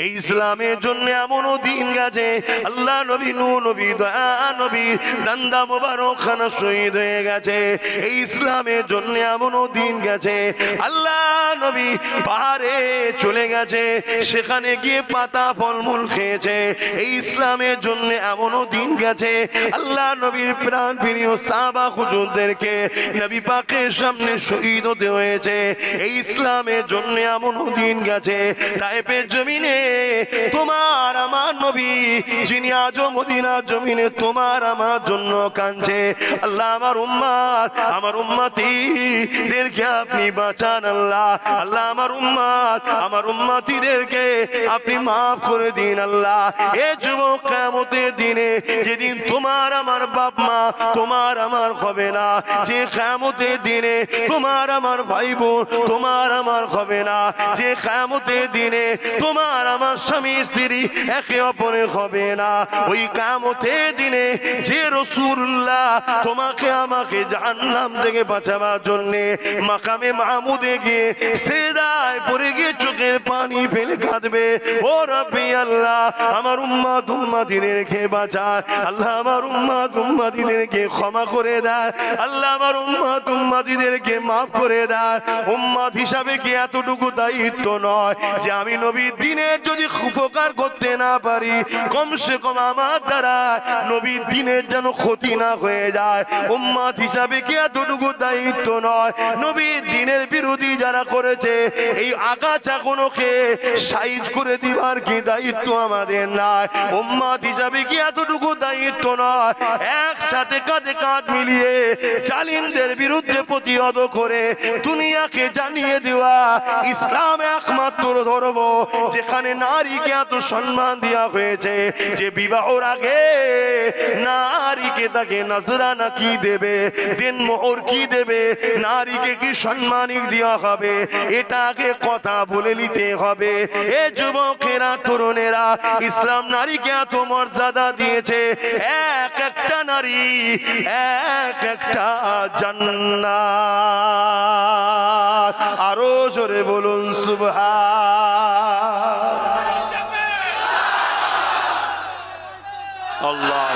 এই ইসলামের জন্য এমনও দিন গেছে আল্লাহ নবী নূহ নবী দয়া নবী দান্দা মোবারক খানা শহীদ হয়ে গেছে। এই ইসলামের জন্য এমনও দিন গেছে আল্লাহ নবী পাহাড়ে চলে গেছে, সেখানে গিয়ে পাতা ফলমূল খেয়েছে। এই ইসলামের জন্য এমনও দিন গেছে আল্লাহ নবীর প্রাণ প্রিয় সাহাবা হুজুরদেরকে নবী পাকের সামনে শহীদ হতে হয়েছে। এই ইসলামের জন্য এমনও দিন গেছে তায়েফের জমিনে তোমার আমার নবী যিনি আজও মদিনার জমিনে তোমার আমার জন্য কাঁদছে। আল্লাহ আমার উম্মত আমার উম্মতিদেরকে আপনি বাঁচান আল্লাহ। আল্লাহ আমার উম্মত আমার উম্মতিদেরকে আপনি মাফ করে দিন আল্লাহ। এ যুবক কিয়ামতের দিনে যেদিন তোমার আমার বাপ মা তোমার আমার হবে না, যে কিয়ামতের দিনে তোমার আমার ভাই বোন তোমার আমার হবে না, যে কিয়ামতের দিনে তোমার আমার স্বামী স্ত্রী একে অপরের হবে না, ওই কিয়ামতের দিনে যে রাসূলুল্লাহ তোমাকে আমাকে জাহান্নাম থেকে বাঁচাবার জন্য মাকামে মাহমুদে গিয়ে সিজদায় পড়ে গিয়ে চোখের পানি ফেলে কাঁদবে, ও রব্বি আল্লাহ আমার উম্মত উম্মতিদেরকে বাঁচা আল্লাহ, আমার উম্মত উম্মতিদেরকে ক্ষমা করে দেয় আল্লাহ, আমার উম্মত উম্মতিদেরকে মাফ করে দেয়। উম্মত হিসাবে কি এতটুকু দায়িত্ব নয় যে আমি নবীর দিনের যদি উপকার করতে না পারি কমসে কম আমার দ্বারা নবীর দিনের যেন ক্ষতি না হয়ে যায়? উম্মত হিসাবে কি এতটুকু দায়িত্ব নয় নবীর দিনের বিরোধী যারা করেছে এই আগাছাগুলোকে সাইজ করে দিবার কি দায়িত্ব আমাদের নাই? উম্মত হিসাবে কি এতটুকু দায়িত্ব নয় একসাথে কাঁধে কাঁধ মিলিয়ে জালিমদের বিরুদ্ধে প্রতিহত করে দুনিয়াকে জানিয়ে দেওয়া ইসলাম একমাত্র ধর্ম যেখানে নারীকে এত সম্মান দেওয়া হয়েছে যে বিবাহর আগে নারীকে তাকে নজরানা কি দেবে, দেনমোহর কি দেবে, নারীকে কি সম্মানিক দেওয়া হবে এটা আগে কথা বলে নিতে হবে। এ যুবকেরা তরুণেরা ইসলাম নারীকে এত মর্যাদা দিয়েছে, এক একটা নারী এক একটা জান্নাত। আরো জোরে বলুন সুবহান আল্লাহ।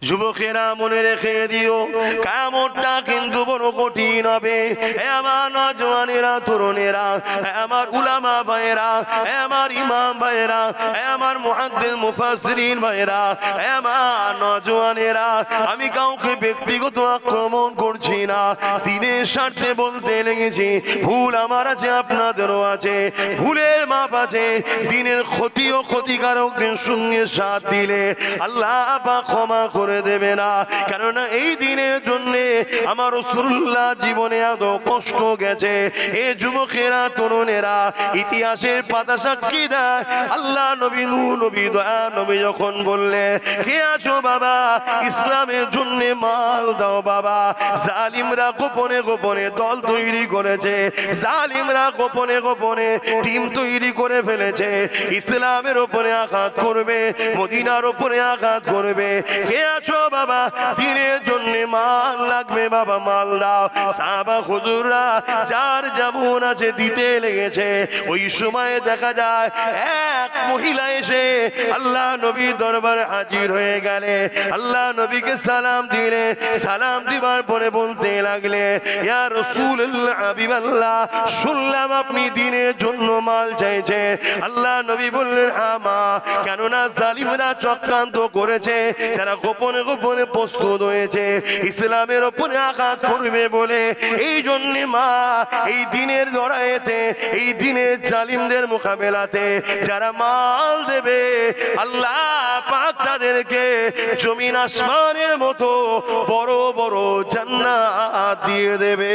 যুবকেরা মনে রেখে দিও কিয়ামতটা কিন্তু বড় কঠিন হবে। হে আমার নওজওয়ানেরা তরুণেরা, হে আমার উলামা ভাইয়েরা, হে আমার ইমাম ভাইয়েরা, হে আমার মুহাদ্দিস মুফাসসিরিন ভাইয়েরা, হে আমার নওজওয়ানেরা, আমি কাউকে ব্যক্তিগত আক্রমণ করছি না, দিনের স্বার্থে বলতে লেগেছি। ভুল আমার আছে আপনাদেরও আছে, ভুলের মাপ আছে। দিনের ক্ষতি ও ক্ষতিকারকদের সঙ্গে সাথ দিলে আল্লাহ পাক ক্ষমা করে দেবে না। কেননা এই দিনের জন্য আমার রাসূলুল্লাহ জীবনে এত কষ্ট গেছে। এ যুবকেরা তরুণেরা ইতিহাসের পাতা সাক্ষী দেয় আল্লাহ নবী নূহ নবী দয়া নবী যখন বললে কে আসো বাবা ইসলামের জন্য মাল দাও বাবা, জালিমরা গোপনে গোপনে দল তৈরি করেছে, জালিমরা গোপনে গোপনে টিম তৈরি করে ফেলেছে, ইসলামের উপরে আঘাত করবে, মদিনার উপরে আঘাত করবে। কে আছো বাবা দিনের জন্য মাল লাগবে বাবা মাল দাও। সাহাবা হুজুররা যার যেমন আছে দিতে লেগেছে। ওই সময় দেখা যায় এক মহিলা এসে আল্লাহ নবীর দরবারে হাজির হয়ে গেলে, আল্লাহ নবীকে সালাম দিলে, সালাম দিবার পরে বলতে লাগলে ইয়া রাসূলুল্লাহ হাবিবাল্লাহ শুনলাম আপনি দিনের জন্য মাল চাইছে। আল্লাহ নবী বললেন হ্যাঁ মা, কেননা জালিমরা চক্রান্ত করেছে, তারা গোপনে গোপনে প্রস্তুত হয়েছে ইসলামের উপরে আঘাত করবে বলে। এই জন্য মা এই দিনের লড়াইতে এই দিনের জালিমদের মোকাবেলাতে যারা মাল দেবে আল্লাহ পাক তাদেরকে জমিন আসমানের মতো বড় বড় জান্নাত দিয়ে দেবে।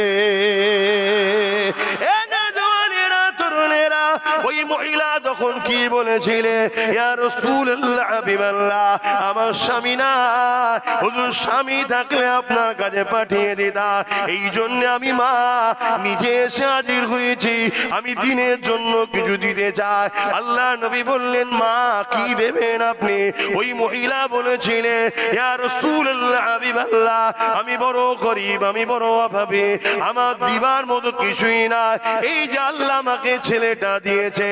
ওই মহিলা তখন কি বলেছিলে, ইয়া রাসূলুল্লাহ হাবিবাল্লাহ, আমার স্বামী না, হুজুর স্বামী থাকলে আপনার কাছে পাঠিয়ে দিতা, এই জন্য আমি মা নিজে এসে হাজির হয়েছি, আমি দিনের জন্য কিছু দিতে চাই। আল্লাহ নবী বললেন, মা কি দেবেন আপনি? ওই মহিলা বলেছিলেন, ইয়া রাসূলুল্লাহ হাবিবাল্লাহ, আমি বড় গরীব, আমি বড় অভাবী, আমার দিবার মতো কিছুই না, এই যে আল্লাহ আমাকে ছেলেটা দিয়েছে।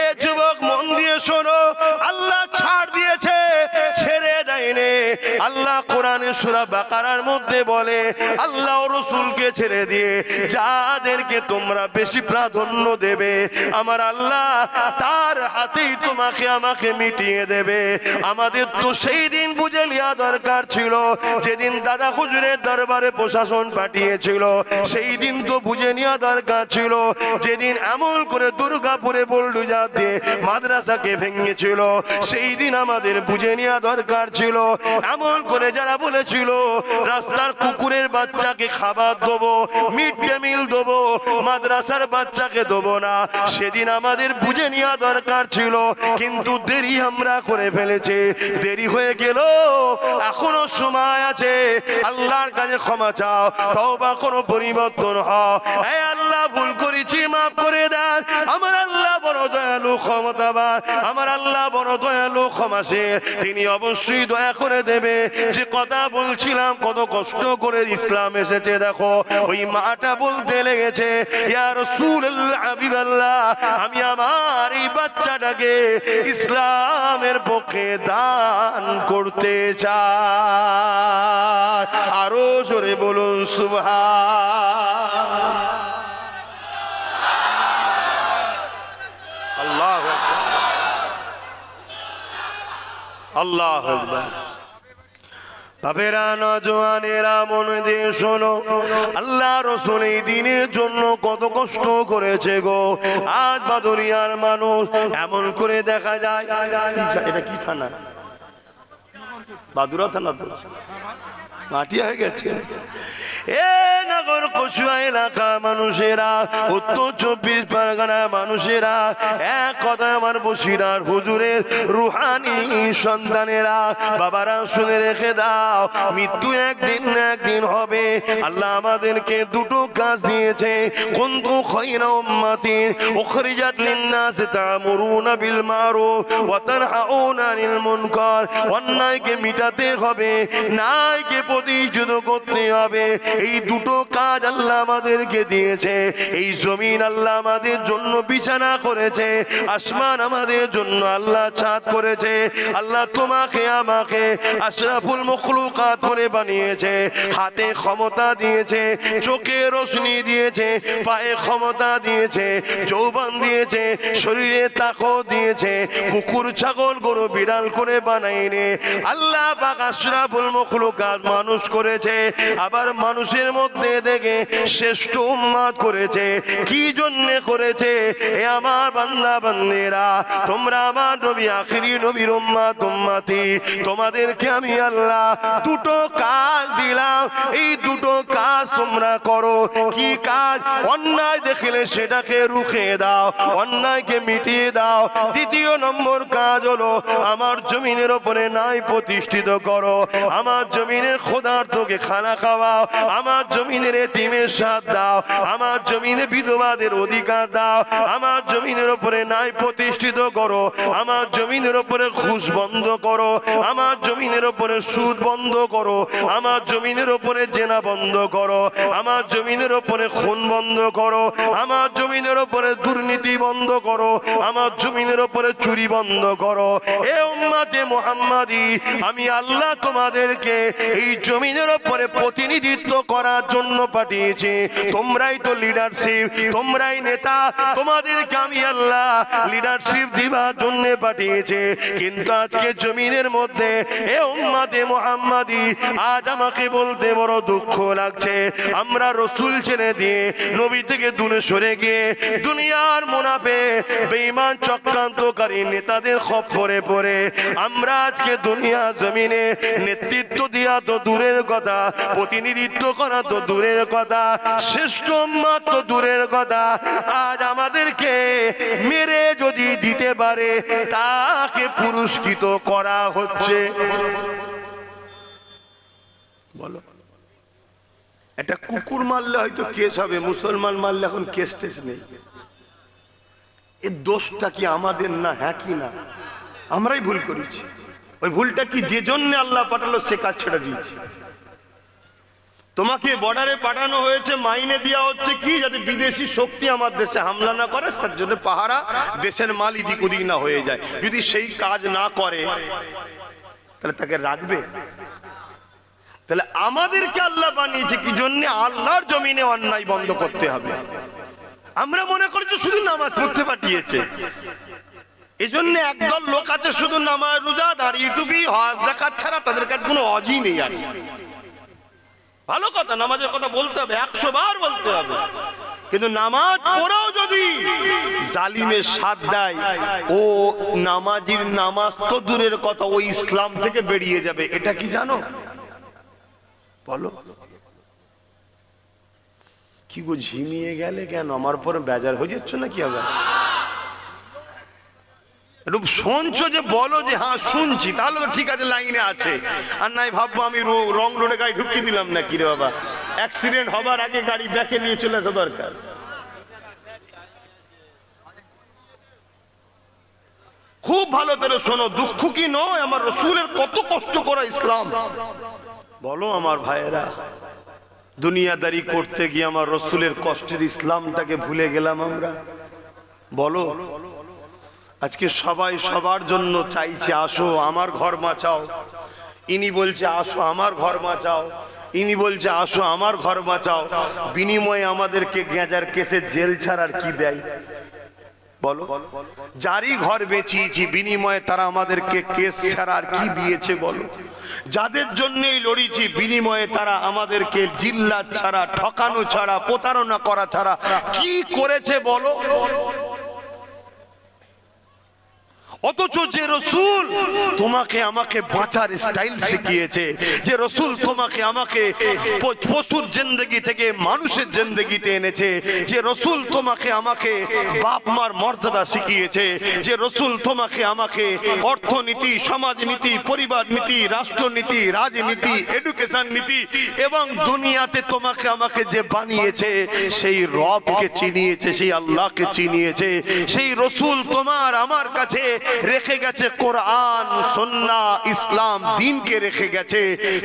এ যুবক মন দিয়ে শোনো, আল্লাহ ছাড় দিয়েছে, ছেড়ে দেয়নি। আল্লাহ কোরআনে সূরা বাকারার মধ্যে বলে, আল্লাহ ও রাসূলকে ছেড়ে দিয়ে যাদেরকে তোমরা বেশি প্রাধান্য দেবে, আমার আল্লাহ তার হাতেই তোমাকে আমাকে মিটিয়ে দেবে। আমাদের তো সেই দিন বুঝে নেওয়া দরকার ছিল, যেদিন দাদা হুজুরের দরবারে প্রশাসন পাঠিয়েছিল, সেই দিন তো বুঝে নেওয়া দরকার ছিল, যেদিন এমন করে দুর্গাপুরে বুলডোজার দিয়ে মাদ্রাসাকে ভেঙেছিল, সেই দিন আমাদের বুঝে নেওয়া দরকার ছিল। এমন করে যারা বলেছিল রাস্তার কুকুরের বাচ্চাকে খাবার দেবো, মিড ডে মিল দেবো, মাদ্রাসার বাচ্চাকে দেবো না, সেদিন আমাদের বুঝে নেওয়া দরকার ছিল, কিন্তু দেরি আমরা করে ফেলেছি। দেরি হয়ে গেল, এখনো সময় আছে, আল্লাহর কাছে ক্ষমা চাও, তওবা করো, পরিবর্তন হও। হে আল্লাহ, ভুল করেছি, মাফ করে দেন। আমার আল্লাহ বড় দয়ালু, ক্ষমতাবান, আমার আল্লাহ বড় দয়ালু, ক্ষমাশীল, তিনি অবশ্যই দয়া করে দেবে। যে কথা বলছিলাম, কত কষ্ট করে ইসলাম এসেছে, দেখো ওই মাটা বলতে লেগেছে, ইয়া রাসূলুল্লাহ হাবিবাল্লাহ, আমি আমার এই বাচ্চাটাকে ইসলামের পক্ষে দান করতে চাই। আরো জোরে বলুন সুবহান আল্লাহু আকবার, আল্লাহু আকবার। বাবেরা, নওজওয়ানেরা, মন দিয়ে শোনো, আল্লাহ রাসূল এই দিনের জন্য কত কষ্ট করেছে গো। আজ বাদুরিয়ার মানুষ এমন করে দেখা যায়, এটা কি থানা? বাদুরা থানা তো মাটিয়া হয়ে গেছে। এ নগর কসুয়া এলাকা মানুষেরা, উত্তর 24 পরগনা মানুষেরা, এক কথা আমার বসিরার হুজুরের রুহানি সন্তানেরা, বাবারা শুনে রেখে দাও, মৃত্যু একদিন না একদিন হবে। আল্লাহ আমাদেরকে দুটো কাজ দিয়েছে, কুনতু খায়রা উম্মাতিন উখরিজাত লিন-নাস তা'মুরুনা বিল মারুফ ওয়া তানহাউনা আনিল মুনকার। অন্যায়কে মিটাতে হবে, ন্যায়কে প্রতিষ্ঠিত করতে হবে। এই দুটো কাজ আল্লাহ আমাদেরকে দিয়েছে। এই জমিন আল্লাহ আমাদের জন্য বিছানা করেছে, আসমান আমাদের জন্য আল্লাহ ছাদ করেছে। আল্লাহ তোমাকে আমাকে আশরাফুল মখলুকাত করে বানিয়েছে। হাতে ক্ষমতা দিয়েছে, চোখে রোশনি দিয়েছে, পায়ে ক্ষমতা দিয়েছে, যৌবন দিয়েছে, শরীরে তাকত দিয়েছে। কুকুর, ছাগল, গরু, বিড়াল করে বানাইনি। আল্লাহ পাক আশরাফুল মখলুকাত মানুষ করেছে, আবার মানুষের মধ্যে দেখে শ্রেষ্ঠ উম্মত করেছে। কি জন্য করেছে? এ আমার বান্দা বান্দেরা, তোমরা আমার নবী আখিরি নবীর উম্মত উম্মতি, তোমাদেরকে আমি আল্লাহ দুটো কাজ দিলাম, এই দুটো কাজ তোমরা করো। কি কাজ? অন্যায় দেখলে সেটাকে রুখে দাও, অন্যায়কে মিটিয়ে দাও। দ্বিতীয় নম্বর কাজ হলো আমার জমিনের উপরে ন্যায় প্রতিষ্ঠিত করো, আমার জমিনের ক্ষুধার্তকে খানা খাওয়াও, আমার জমিনের এতিমের সাথ দাও, আমার জমিনে বিধবাদের অধিকার দাও, আমার জমিনের উপরে ন্যায় প্রতিষ্ঠিত করো, আমার জমিনের উপরে ঘুষ বন্ধ করো, আমার জমিনের উপরে সুদ বন্ধ করো, আমার জমিনের উপরে জেনা বন্ধ করো, আমার জমিনের উপরে খুন বন্ধ করো, আমার জমিনের উপরে দুর্নীতি বন্ধ করো, আমার জমিনের উপরে চুরি বন্ধ করো। এ উম্মতে মুহাম্মাদি, আমি আল্লাহ তোমাদেরকে এই জমিনের উপরে প্রতিনিধিত্ব করার জন্য পাঠিয়েছি। তোমরাই তো লিডারশিপ, তোমরাই নেতা, তোমাদেরকে আমি আল্লাহ লিডারশিপ দিবার জন্য পাঠিয়েছে। কিন্তু আজকে জমিনের মধ্যে এ উম্মতে মুহাম্মাদি, আজ আমাকে বলতে বড় দুঃখ লাগছে, আমরা রসুল ছেড়ে দিয়ে নবী থেকে দূরে সরে গিয়ে দুনিয়ার মুনাফিক বেঈমান চক্রান্তকারী নেতাদের খপ্পরে পড়ে আমরা আজকে দুনিয়া জমিনে নেতৃত্ব দিয়া তো দূরের কথা, প্রতিনিধিত্ব করা তো দূরের কথা, শ্রেষ্ঠ উম্মত তো দূরের কথা, আজ আমাদেরকে মেরে যদি দিতে পারে তাকে পুরস্কৃত করা হচ্ছে। বলো, একটা কুকুর মারলে হয়তো কেস হবে, মুসলমান মারলে এখন কেস টেস নেই। এর দোষটা কি আমাদের না? হ্যাঁ কি না? আমরাই ভুল করেছি। ওই ভুলটা কি যে জন্য আল্লাহ পাঠালো সে কাজ ছেড়ে দিয়েছে। তোমাকে বর্ডারে পাঠানো হয়েছে, মাইনে দেওয়া হচ্ছে কি, যাতে বিদেশি শক্তি আমার দেশে হামলা না করে, তার জন্য পাহারা, দেশের মাল এদিক ওদিক না হয়ে যায়। যদি সেই কাজ না করে তাহলে তাকে রাখবে? তাহলে আমাদেরকে আল্লাহ বানিয়েছে কি জন্য? আল্লাহর জমিনে অন্যায় বন্ধ করতে হবে। আমরা মনে করছি শুধু নামাজ পড়তে পাঠিয়েছে, এজন্য একদল লোক আছে শুধু নামাজ, রোজা, দাঁড়িয়ে টুপি, হজ, যাকাত ছাড়া তাদের কাছে কোনো হজই নেই। আর ভালো কথা, নামাজের কথা বলতে হবে, 100 বার বলতে হবে, কিন্তু নামাজ পড়াও যদি জালিমের সাথ দেয়, ও নামাজির নামাজ তো দূরের কথা, ও ইসলাম থেকে বেরিয়ে যাবে। এটা কি জানো? বলো কি গো, ঝিমিয়ে গেলে কেন? আমার পরে বেজার হয়ে যাচ্ছ নাকি? আবার শুনছো যে বলো যে হ্যাঁ শুনছি, তাহলে তো ঠিক আছে, লাইনে আছে। আর নাই ভাববো আমি রং রোডে গাড়ি ঢুকিয়ে দিলাম না কি রে বাবা, অ্যাক্সিডেন্ট হবার আগে গাড়ি ব্যাকে নিয়ে চলে আসা দরকার। খুব ভালো করে শোনো, দুঃখ কি নয় আমার রসুলের কত কষ্ট করা ইসলাম। বলো আমার ভাইয়েরা, দুনিয়াদারি করতে গিয়ে আমার রসুলের কষ্টের ইসলামটাকে ভুলে গেলাম আমরা। বলো, আজকে সবাই সবার জন্য চাইছে আসো আমার ঘর বাঁচাও, ইনি বলছে আসো আমার ঘর বাঁচাও, ইনি বলছে আসো আমার ঘর বাঁচাও, বিনিময়ে আমাদেরকে গেঁজার কেসে জেল ছাড়ার কি দেয়? বলো, যারই ঘর বেঁচিয়েছি বিনিময়ে তারা আমাদেরকে কেস ছাড়ার কি দিয়েছে? বলো, যাদের জন্যই লড়িছি বিনিময়ে তারা আমাদেরকে জিল্লাত ছাড়া, ঠকানো ছাড়া, প্রতারণা করা ছাড়া কি করেছে? বলো। অথচ যে রসুল তোমাকে আমাকে বাঁচার স্টাইল শিখিয়েছে, যে রসুল তোমাকে আমাকে পশুর জিন্দেগি থেকে মানুষের জিন্দেগিতে এনেছে, যে রসুল তোমাকে আমাকে বাপ মার মর্যাদা শিখিয়েছে, যে রসুল তোমাকে আমাকে অর্থনীতি, সমাজনীতি, পরিবার নীতি, রাষ্ট্রনীতি, রাজনীতি, এডুকেশন নীতি এবং দুনিয়াতে তোমাকে আমাকে যে বানিয়েছে, সেই রবকে চিনিয়েছে, সেই আল্লাহকে চিনিয়েছে, সেই রসুল তোমার আমার কাছে রেখে গেছে কোরআন, সুন্নাহ, ইসলাম, দ্বীনকে রেখে গেছে।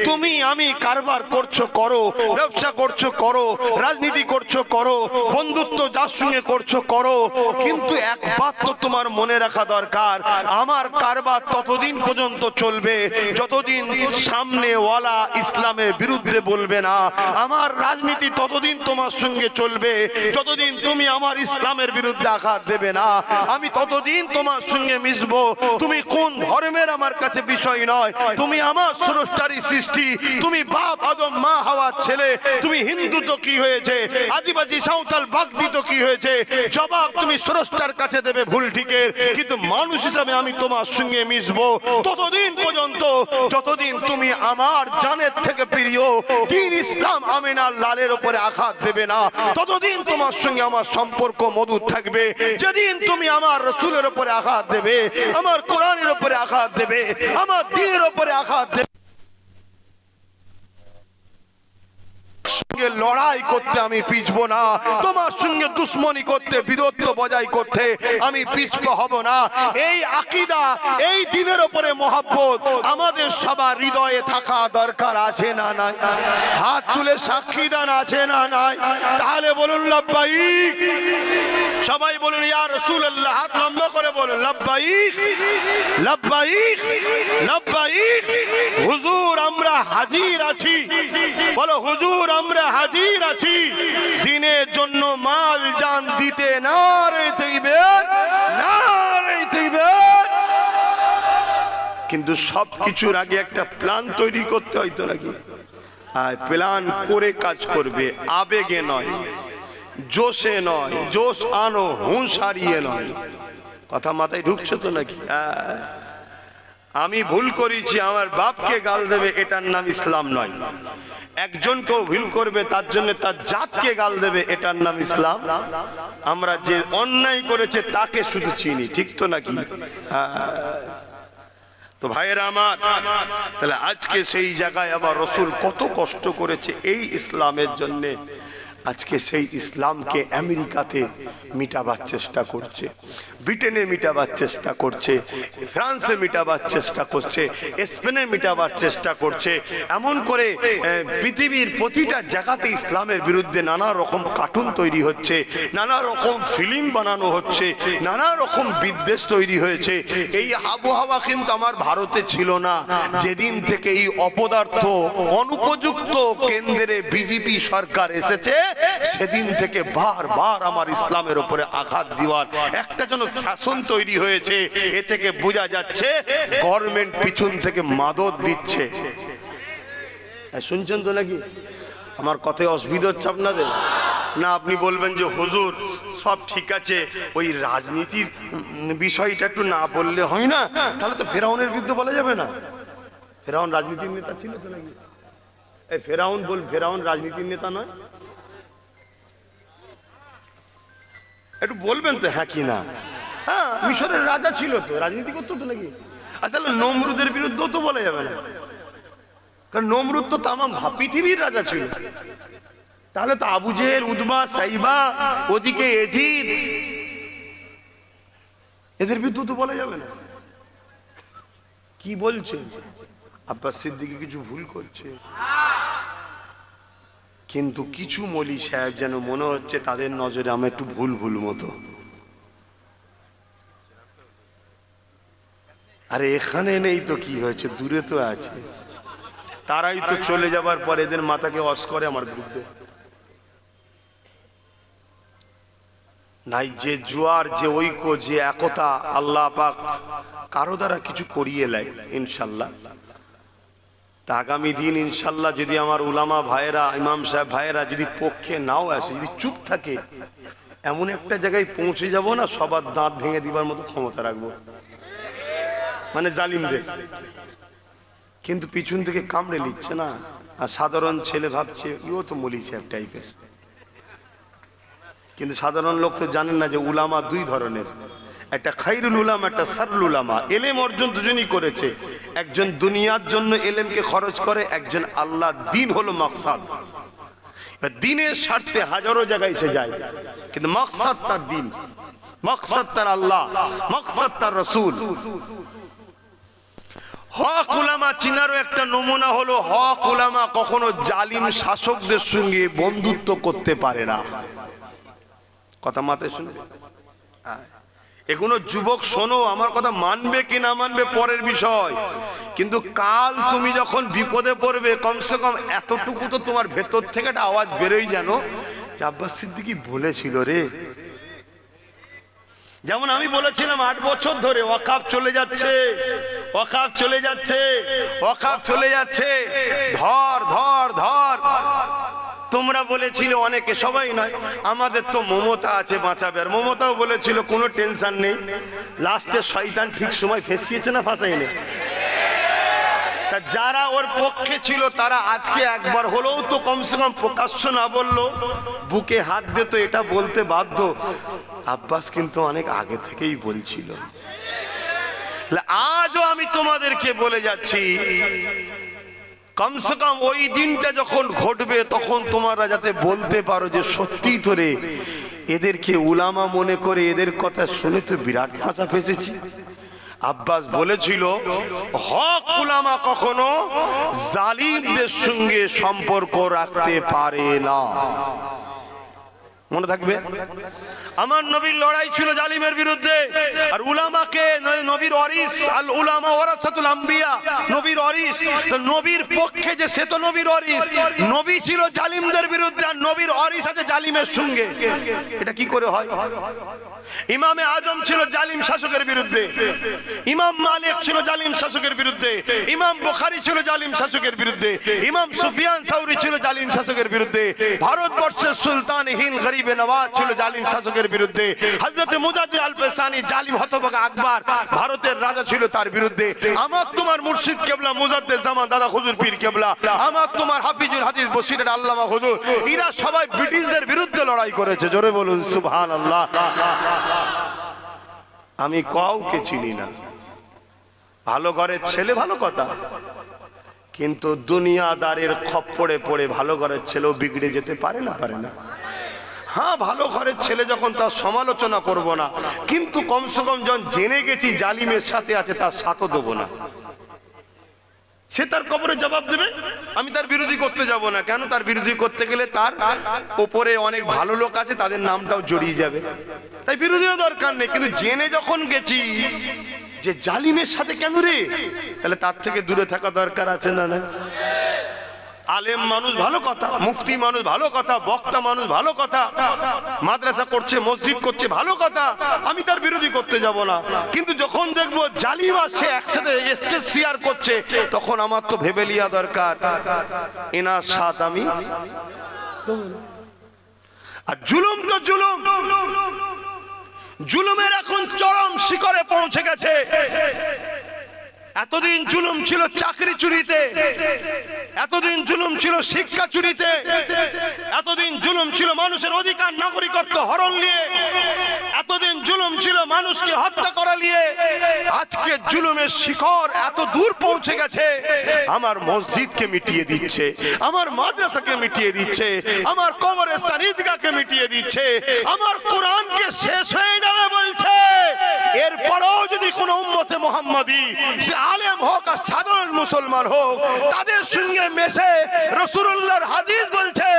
তুমি আমি কারবার করছো করো, ব্যবসা করছো করো, রাজনীতি করছো করো, বন্ধুত্ব যার সঙ্গে করছো করো, কিন্তু একবার তো তোমার মনে রাখা দরকার, আমার কারবার ততদিন পর্যন্ত চলবে যতদিন সামনে ওয়ালা ইসলামের বিরুদ্ধে বলবে না। আমার রাজনীতি ততদিন তোমার সঙ্গে চলবে যতদিন তুমি আমার ইসলামের বিরুদ্ধে আঘাত দেবে না। আমি ততদিন তোমার সঙ্গে মিশবো। তুমি কোন ধর্মের আমার কাছে বিষয় নয়, তুমি আমার স্রষ্টারই সৃষ্টি। তুমি বাপ আদম মা হাওয়ার ছেলে। তুমি হিন্দু তো কি হয়েছে, আদিবাসী সাঁওতাল বাগদি তো কি হয়েছে, জবাব তুমি স্রষ্টার কাছে দেবে ভুল ঠিকের। কিন্তু মানুষ হিসাবে আমি তোমার সঙ্গে মিশবো ততদিন পর্যন্ত যতদিন তুমি আমার জানের থেকে প্রিয় দ্বীন ইসলাম আমিনার লালের উপরে আঘাত দেবে না, ততদিন তোমার সঙ্গে আমার সম্পর্ক মধুর থাকবে। যেদিন তুমি আমার রসুলের উপরে আঘাত দেবে, আমার কোরআনের উপরে আঘাত দেবে, আমার দ্বীনের উপরে আঘাত দেবে, সঙ্গে লড়াই করতে আমি পিছবো না। তোমার সঙ্গে দুশ্মনী করতে, বিরোধ বজায় করতে আমি পিছপা হব না। এই আকীদা, এই দ্বীনের উপরে মহব্বত আমাদের সবার হৃদয়ে থাকা দরকার আছে না নাই? হাত তুলে সাক্ষী দান আছে না নাই? তাহলে বলুন লাব্বাইক। সবাই বলুন ইয়া রাসূলুল্লাহ, হাত লম্বা করে বলুন লাব্বাইক লাব্বাইক লাব্বাইক। হুজুর আমরা হাজির আছি। বলো হুজুর আমরা হাজির আছি দ্বীনের জন্য মাল জান দিতে। নারে তাকবীর, নারে তাকবীর। কিন্তু সবকিছুর আগে একটা প্ল্যান তৈরি করতে হয়তো নাকি? আর প্ল্যান করে কাজ করবে, আবেগে নয়, জোশে নয়। জোশ আনো, হুঁশ হারিয়ে নয়। কথা মাথায় ঢুকছে তো নাকি? আমি ভুল করেছি আমার বাপকে গাল দেবে, এটার নাম ইসলাম নয়। একজনকেও ভুল করবে তার জন্য তার জাতকে গাল দেবে, এটার নাম ইসলাম। আমরা যে অন্যায় করেছে তাকে শুধু চিনি, ঠিক তো নাকি? তো ভাইয়েরা আমার, তাহলে আজকে সেই জায়গায় আবার রসুল কত কষ্ট করেছে এই ইসলামের জন্যে। আজকে সেই ইসলামকে আমেরিকাতে মিটাবার চেষ্টা করছে, ব্রিটেনে মিটাবার চেষ্টা করছে, ফ্রান্সে মিটাবার চেষ্টা করছে, স্পেনে মিটাবার চেষ্টা করছে। এমন করে পৃথিবীর প্রতিটা জায়গাতে ইসলামের বিরুদ্ধে নানা রকম কার্টুন তৈরি হচ্ছে, নানা রকম ফিল্ম বানানো হচ্ছে, নানা রকম বিদ্বেষ তৈরি হয়েছে। এই আবহাওয়া কিন্তু আমার ভারতে ছিল না। যেদিন থেকে এই অপদার্থ অনুপযুক্ত কেন্দ্রে বিজেপি সরকার এসেছে, সেদিন থেকে বারবার আমার ইসলামের উপরে আঘাত দেওয়ার একটা যেন ফ্যাশন তৈরি হয়েছে। এ থেকে বোঝা যাচ্ছে গভর্নমেন্ট পিছন থেকে মাদত দিচ্ছে। শুনছেন তো নাকি? আমার কথায় অসুবিধা হচ্ছে আপনাদের? না আপনি বলবেন যে হুজুর সব ঠিক আছে, ওই রাজনীতির বিষয়টা একটু না বললে হয় না? তাহলে তো ফেরাউনের বিরুদ্ধে বলা যাবে না। ফেরাউন রাজনীতির নেতা ছিল তো নাকি? এই ফেরাউন রাজনীতির নেতা নয়? একটু বলবেন তো হ্যাঁ কি না? হ্যাঁ, মিশরের রাজা ছিল তো, রাজনীতি করতো তো নাকি? আসলে নমরুদের বিরুদ্ধেও তো বলা যাবে না, কারণ নমরুদ তো তামাম পৃথিবীর রাজা ছিল। তাহলে তো আবু জেহেল, উতবা, সাইবা, ওদিকে এজিদ, এদের বিরুদ্ধে তো বলা যাবে না। কি বলছে? আব্বাস সিদ্দিকী কিছু ভুল করছে, কিন্তু কিছু মৌলী সাহেব যেন মনে হচ্ছে তাদের নজরে আমি একটু ভুল মতো। আরে এখানে নেই তো কি হয়েছে, দূরে তো আছে। তারাই তো চলে যাবার পর এদের মাথাকে ওয়াশ করে আমার বিরুদ্ধে। নাই যে জোয়ার, যে ঐক্য, যে একতা আল্লাহ পাক কারো দ্বারা কিছু করিয়ে নেয় ইনশাল্লাহ। তা আগামী দিন ইনশাল্লাহ যদি আমার উলামা ভাইয়েরা, ইমাম সাহেব ভাইয়েরা যদি পক্ষে নাও আসে, যদি চুপ থাকে, এমন একটা জায়গায় পৌঁছে যাব না, সবার দাঁত ভেঙে দিবার মতো ক্ষমতা রাখবো, মানে জালিমদের। কিন্তু পিছন থেকে কামড়ে নিচ্ছে না, আর সাধারণ ছেলে ভাবছে ইও তো মৌলী সাহেব টাইপের। কিন্তু সাধারণ লোক তো জানেন না যে উলামা দুই ধরনের, একটা খাইরুল উলামা, একটা সারুল উলামা। এলেম অর্জন দুজনই করেছে, একজন দুনিয়ার জন্য এলেমকে খরচ করে, একজন আল্লাহ দিন হলো মাকসাদ। দিনের স্বার্থে হাজারো জায়গায় সে যায়, কিন্তু মাকসাদ তার দিন, মাকসাদ তার আল্লাহ, মাকসাদ তার রসুল। হক উলামা চিনারও একটা নমুনা হলো, হক উলামা কখনো জালিম শাসকদের সঙ্গে বন্ধুত্ব করতে পারে না। কথা মাথায় শুনবে? এখনো যুবক শোনো, আমার কথা মানবে কি না মানবে পরের বিষয়, কিন্তু কাল তুমি যখন বিপদে পড়বে, কমসে কম এতটুকু তো তোমার ভেতর থেকে একটা আওয়াজ বেরোই জানো যে আব্বাস সিদ্দিকী বলেছিল রে। যেমন আমি বলেছিলাম 8 বছর ধরে ওয়াকাফ চলে যাচ্ছে, ওয়াকাফ চলে যাচ্ছে, ওয়াকাফ চলে যাচ্ছে, ধর ধর ধর। তোমরা বলেছিলে অনেকে, সবাই নয়, আমাদের তো মমতা আছে বাঁচাবে, আর মমতাও বলেছিল কোনো টেনশন নেই। লাস্টে শয়তান ঠিক সময় ফেসিয়েছে না ফাঁসাইনি? তা যারা ওর পক্ষে ছিল তারা আজকে একবার হলেও তো কমসে কম প্রকাশ্য না বললো, বুকে হাত দিত, এটা বলতে বাধ্য আব্বাস কিন্তু অনেক আগে থেকেই বলছিল। আজও আমি তোমাদেরকে বলে যাচ্ছি, কমসে কম ওই দিনটা যখন ঘটবে তখন তোমরা যাতে বলতে পারো যে সত্যি ধরে এদেরকে উলামা মনে করে এদের কথা শুনে তো বিরাট ভাষা ফেসেছি। আব্বাস বলেছিল হক উলামা কখনো জালিমদের সঙ্গে সম্পর্ক রাখতে পারে না। মনে থাকবে, আমার নবীর লড়াই ছিল জালিমের বিরুদ্ধে, আর উলামাকে নবীর ওয়ারিস, আল উলামা ওয়ারাসাতুল আম্বিয়া, নবীর ওয়ারিস, তো নবীর পক্ষে যে সে তো নবীর ওয়ারিস, নবী ছিল জালিমদের বিরুদ্ধে, আর নবীর ওয়ারিস আছে জালিমের সঙ্গে। এটা কি করে হয়? ইমামে আজম ছিল জালিম শাসকের বিরুদ্ধে, ইমাম মালিক ছিল জালিম শাসকের বিরুদ্ধে, ইমাম বুখারী ছিল জালিম শাসকের বিরুদ্ধে, ইমাম সুফিয়ান সাউরি ছিল জালিম শাসকের বিরুদ্ধে। ভারতবর্ষের সুলতান হিন্দ গরিব বেনওয়াজ ছিল জালিম শাসকের বিরুদ্ধে, হযরত মুজাদ্দিদ আল পেশানি জালিম হতভাগা আকবর ভারতের রাজা ছিল তার বিরুদ্ধে, আমার তোমার মুর্শিদ কেবলা মুজাদ্দিদ জামান দাদা হুজুর পীর কেবলা, আমার তোমার হাফিজুল হাদিস বসিরহাট আল্লামা হুজুর, এরা সবাই ব্রিটিশদের বিরুদ্ধে লড়াই করেছে। জোরে বলুন সুবহানাল্লাহ। আমি কাউকে চিনি না, ভালো ঘরের ছেলে ভালো কথা, কিন্তু দুনিয়াদারের খপ্পরে পড়ে ভালো ঘরের ছেলেও বিগড়ে যেতে পারে না, পারে না। হ্যাঁ, ভালো ঘরের ছেলে যখন তার সমালোচনা করব না, কিন্তু কমসে কম যখন জেনে গেছি জালিমের সাথে আছে তার সাথও দেবো না। সে তার কবরে জবাব দেবে, আমি তার বিরোধী করতে যাব না। কেন? তার বিরোধী করতে গেলে তার উপরে অনেক ভালো লোক আছে, তাদের নামটাও জড়িয়ে যাবে, তাই বিরোধীও দরকার নেই। কিন্তু জেনে যখন গেছি যে জালিমের সাথে কেন রে, তাহলে তার থেকে দূরে থাকা দরকার আছে না? না, আলেম মানুষ ভালো কথা, মুফতি মানুষ ভালো কথা, বক্তা মানুষ ভালো কথা, মাদ্রাসা করছে মসজিদ করছে ভালো কথা, আমি তার বিরোধী করতে যাব না। কিন্তু যখন দেখবো জালিম আসছে একসাথে স্টেজ শেয়ার করছে, তখন আমার তো ভেবে লিয়া দরকার এনার সাথ আমি। আর জুলুম তো জুলুম, জুলুমের এখন চরম শিখরে পৌঁছে গেছে। এতদিন জুলুম ছিল চাকরি চুরিতে, এতদিন জুলুম ছিল শিক্ষা চুরিতে, এতদিন জুলুম ছিল মানুষের অধিকার নাগরিকত্ব হরণ নিয়ে, এতদিন জুলুম ছিল মানুষকে হত্যা করা নিয়ে। আজকে জুলুমের শিখর এত দূর পৌঁছে গেছে, আমার মসজিদকে মিটিয়ে দিচ্ছে, আমার মাদ্রাসাকে মিটিয়ে দিচ্ছে, আমার কবরস্থান ঈদগাহকে মিটিয়ে দিচ্ছে, আমার কোরআনকে শেষ হয়ে যাবে বলছে। এরপরেও যদি কোন উম্মতে মুহাম্মাদি, সে আলেম হোক আর সাধারণ মুসলমান হোক, তাদের সঙ্গে মেশে রাসূলুল্লাহর হাদিস বলছে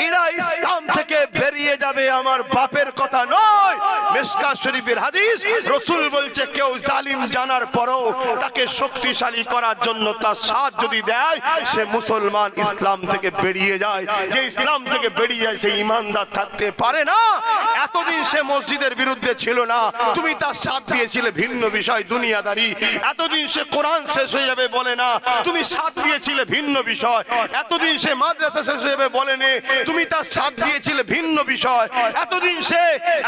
এরা ইসলাম থেকে বেরিয়ে যাবে, আমার বাপের কথা নয়। মিশকাত শরীফের হাদিস, রাসূল বলছে কেউ জালিম জানার পরও তাকে শক্তিশালী করার জন্য তার সাথ যদি দেয়, সে মুসলমান ইসলাম থেকে বেরিয়ে যায়। যে ইসলাম থেকে বেরিয়ে যায় সে ঈমানদার থাকতে পারে না। এতদিন সে মসজিদের বিরুদ্ধে ছিল না, তুমি তার সাথ দিয়েছিলে ভিন্ন বিষয় দুনিয়াদারি। এতদিন সে কোরআন শেষ হয়ে যাবে বলে না, তুমি সাথ দিয়েছিলে ভিন্ন বিষয়। এতদিন সে মাদ্রাসা শেষ হয়ে যাবে বলেনি, তুমি তার সাথ দিয়েছিলে ভিন্ন বিষয়। এতদিন সে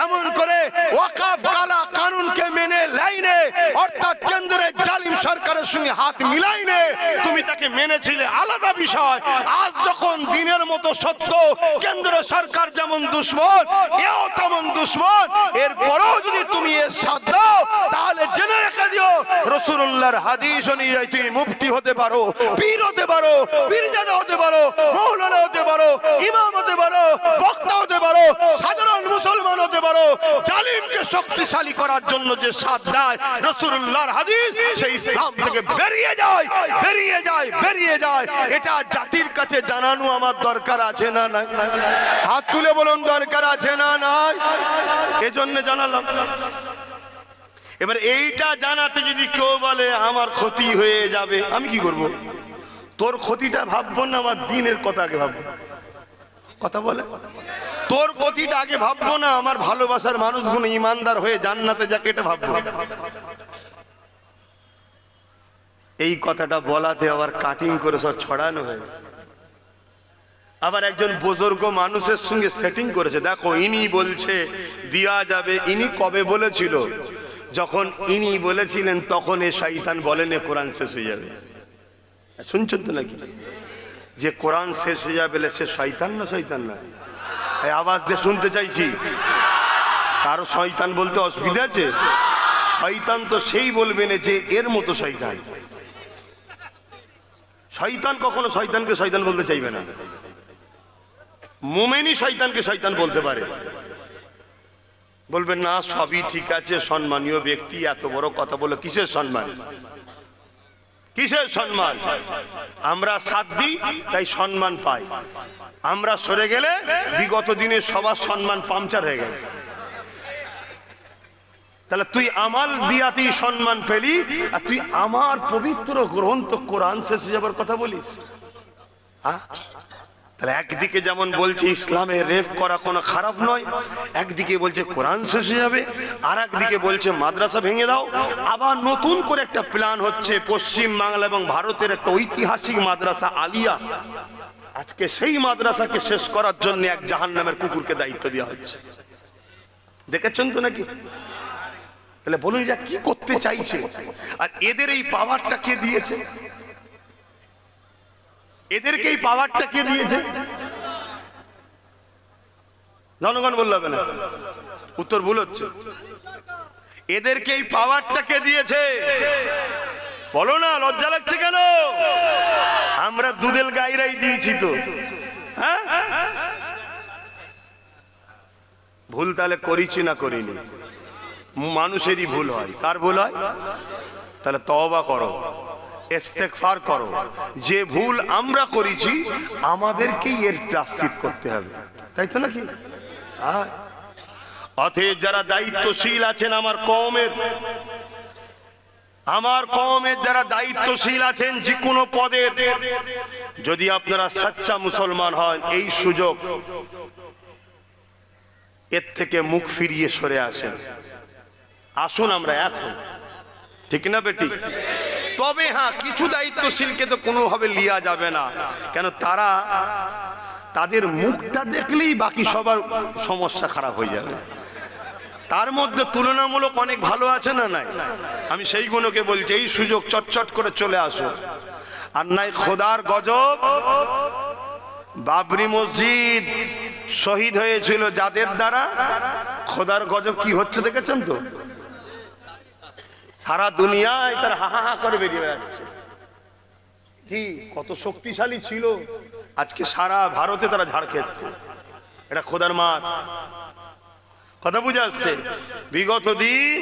এমন করে ওয়াকফ কালা কানুনকে মেনে লাইনে, অর্থাৎ কেন্দ্রের জালিম সরকারের সঙ্গে হাত মিলাইনে, তুমি তাকে মেনেছিলে আলাদা বিষয়। আজ যখন দিনের মতো সত্য, কেন্দ্র সরকার যেমন দুশমন এও তেমন দুশমন, এরপরেও যদি তুমি এর সাথ দাও, তাহলে জেনে রেখে দিও রাসূলুল্লাহর হাদিস অনুযায়ী তুমি মুফতি হতে পারো, পীর হতে পারো, পীরজাদা হতে পারো, মাওলানা হতে পারো, ইমাম হতে পারো, বক্তা হতে পারো, সাধারণ মুসলমান হতে পারো। জালিমকে শক্তিশালী করার জন্য যে সাথ দেয় রাসূলুল্লাহর হাদিস, সেই ইসলাম থেকে বেরিয়ে যায়, বেরিয়ে যায়, বেরিয়ে যায়। এটা জাতির কাছে জানানো আমার দরকার আছে না নাই? হাত তুলে বলুন দরকার আছে না নাই? এজন্য জানালাম। এবার এইটা জানাতে যদি কেউ বলে আমার ক্ষতি হয়ে যাবে, আমি কি করব? তোর ক্ষতিটা ভাববো না, আমার দ্বীনের কথা আগে ভাববো। কথা বলে তোর ক্ষতিটা আগে ভাববো না, আমার ভালোবাসার মানুষগুলো ইমানদার হয়ে জান্নাতে যাকে, এটা ভাববো। এই কথাটা বলাতে আবার কাটিং করে সব ছড়ানো হয়েছে। আবার একজন বুজুর্গ মানুষের সঙ্গে সেটিং করেছে, দেখো ইনি বলছে দেয়া যাবে। ইনি কবে বলেছিল? যখন ইনি বলেছিলেন তখন এ শয়তান বলেন কোরআন শেষ হয়ে যাবে। শুনছেন তো নাকি? যে কোরআন শেষ হয়ে যাবে সে শয়তান না? শয়তান না? এই আওয়াজ দিয়ে শুনতে চাইছি। কারো শয়তান বলতে অসুবিধা আছে? শয়তান তো সেই বলবে না যে এর মতো শয়তান। শয়তান কখনো শয়তানকে শয়তান বলতে চাইবে না। মুমিনই শয়তানকে শয়তান বলতে পারে। বলবেন না সবই ঠিক আছে, সম্মানীয় ব্যক্তি এত বড় কথা বলে কিসের সম্মান? কিসের সম্মান? আমরা সাথ দিই তাই সম্মান পাই, আমরা সরে গেলে বিগত দিনে সবার সম্মান পাংচার হয়ে গেছে। তাহলে তুই আমাল দিয়াতেই সম্মান পেলি, আর তুই আমার পবিত্র গ্রন্থ কোরআন শেষ হয়ে যাবার কথা বলিস? তাহলে একদিকে যেমন বলছে ইসলামে রেপ করা কোনো খারাপ নয়, একদিকে বলছে কোরআন শেষ হয়ে যাবে, আর একদিকে বলছে মাদ্রাসা ভেঙে দাও। আবার নতুন করে একটা প্ল্যান হচ্ছে পশ্চিম বাংলা এবং ভারতের একটা ঐতিহাসিক মাদ্রাসা আলিয়া, আজকে সেই মাদ্রাসাকে শেষ করার জন্য এক জাহান্নামের কুকুরকে দায়িত্ব দেওয়া হচ্ছে। দেখেছেন তো নাকি? তাহলে বলুন এরা কি করতে চাইছে? আর এদের এই পাওয়ারটা কে দিয়েছে? এদেরকে এই পাওয়ারটা কে দিয়েছে? জনগণ বলল হবে না, উত্তর ভুল হচ্ছে। এদেরকে এই পাওয়ারটা কে দিয়েছে? বলো না, লজ্জা লাগছে কেন? আমরা দুধেল গাইরাই দিয়েছি তো। হ্যাঁ, ভুল তাহলে করেছি না করিনি? মানুষেরই ভুল হয়। কার ভুল হয়? তাহলে তওবা করো, ইস্তেগফার করো। যে ভুল আমরা করেছি আমাদেরকেই এর প্রায়শ্চিত্ত করতে হবে, তাই তো নাকি? অতএব যারা দায়িত্বশীল আছেন আমার কওমের যারা দায়িত্বশীল আছেন যে কোনো পদের, যদি আপনারা সচ্চা মুসলমান হন, এই সুযোগ এর থেকে মুখ ফিরিয়ে সরে আসেন। আসুন আমরা এখন, ঠিক না বেটি? তবে হ্যাঁ, কিছু দায়িত্বশীলকে তো কোনোভাবে লিয়া যাবে না। কেন? তাদের মুখটা দেখলেই বাকি সবার সমস্যা খারাপ হয়ে যাবে। তার মধ্যে তুলনামূলক অনেক ভালো আছে না নাই? আমি সেই গুণকে বলছি, এই সুযোগ চটচট করে চলে আসো। আর নাই খোদার গজব, বাবরি মসজিদ শহীদ হয়েছিল যাদের দ্বারা, খোদার গজব কি হচ্ছে দেখেছেন তো? সারা দুনিয়ায় তার হাহা করে বেরিয়ে বেড়াচ্ছে। কি কত শক্তিশালী ছিল, আজকে সারা ভারতে তারা ঝাড় খেচ্ছে। এটা খোদার মার কথা বুঝে আসছে বিগত দিন।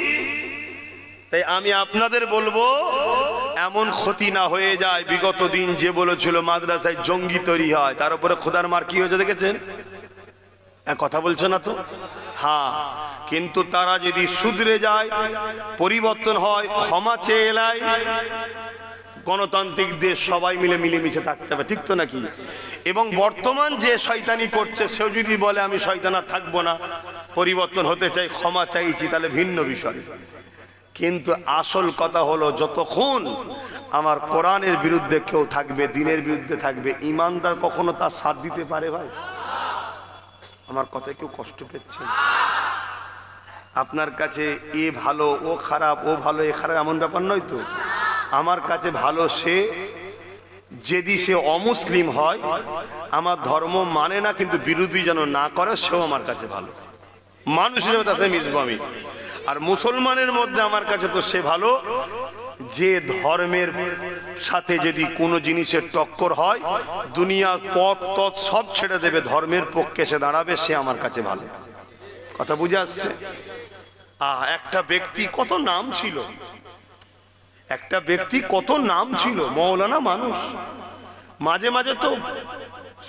তাই আমি আপনাদের বলবো, এমন ক্ষতি না হয়ে যায়। বিগত দিন যে বলেছিল মাদ্রাসায় জঙ্গি তৈরি হয়, তার উপরে খোদার মার কি হয়েছে দেখেছেন? কথা বলছে না তো? হ্যাঁ, কিন্তু তারা যদি শুধরে যায়, পরিবর্তন হয়, ক্ষমা চেয়ে এলাই, গণতান্ত্রিক দেশ, সবাই মিলে মিলেমিশে থাকতে হবে, ঠিক তো নাকি? এবং বর্তমান যে শয়তানি করছে, সেও যদি বলে আমি শয়তান আর থাকবো না, পরিবর্তন হতে চাই, ক্ষমা চাইছি, তাহলে ভিন্ন বিষয়। কিন্তু আসল কথা হলো, যতক্ষণ আমার কোরআনের বিরুদ্ধে কেউ থাকবে, দিনের বিরুদ্ধে থাকবে, ইমানদার কখনো তার সাথ দিতে পারে? ভাই আমার কথায় কেউ কষ্ট পেয়েছেন? আপনার কাছে এ ভালো ও খারাপ, ও ভালো এ খারাপ, এমন ব্যাপার নয় তো। আমার কাছে ভালো সে, যদি সে অমুসলিম হয়, আমার ধর্ম মানে না, কিন্তু বিরোধী যেন না করে, সেও আমার কাছে ভালো। মানুষ হিসেবে তাতে মিশবো আমি। আর মুসলমানের মধ্যে আমার কাছে তো সে ভালো, যে ধর্মের সাথে যদি কোনো জিনিসের টক্কর হয়, দুনিয়ার পথ তথ সব ছেড়ে দেবে, ধর্মের পক্ষে সে দাঁড়াবে, সে আমার কাছে ভালো। কথা বুঝে আসছে? একটা ব্যক্তি কত নাম ছিল, একটা ব্যক্তি কত নাম ছিল, মৌলানা মানুষ। মাঝে মাঝে তো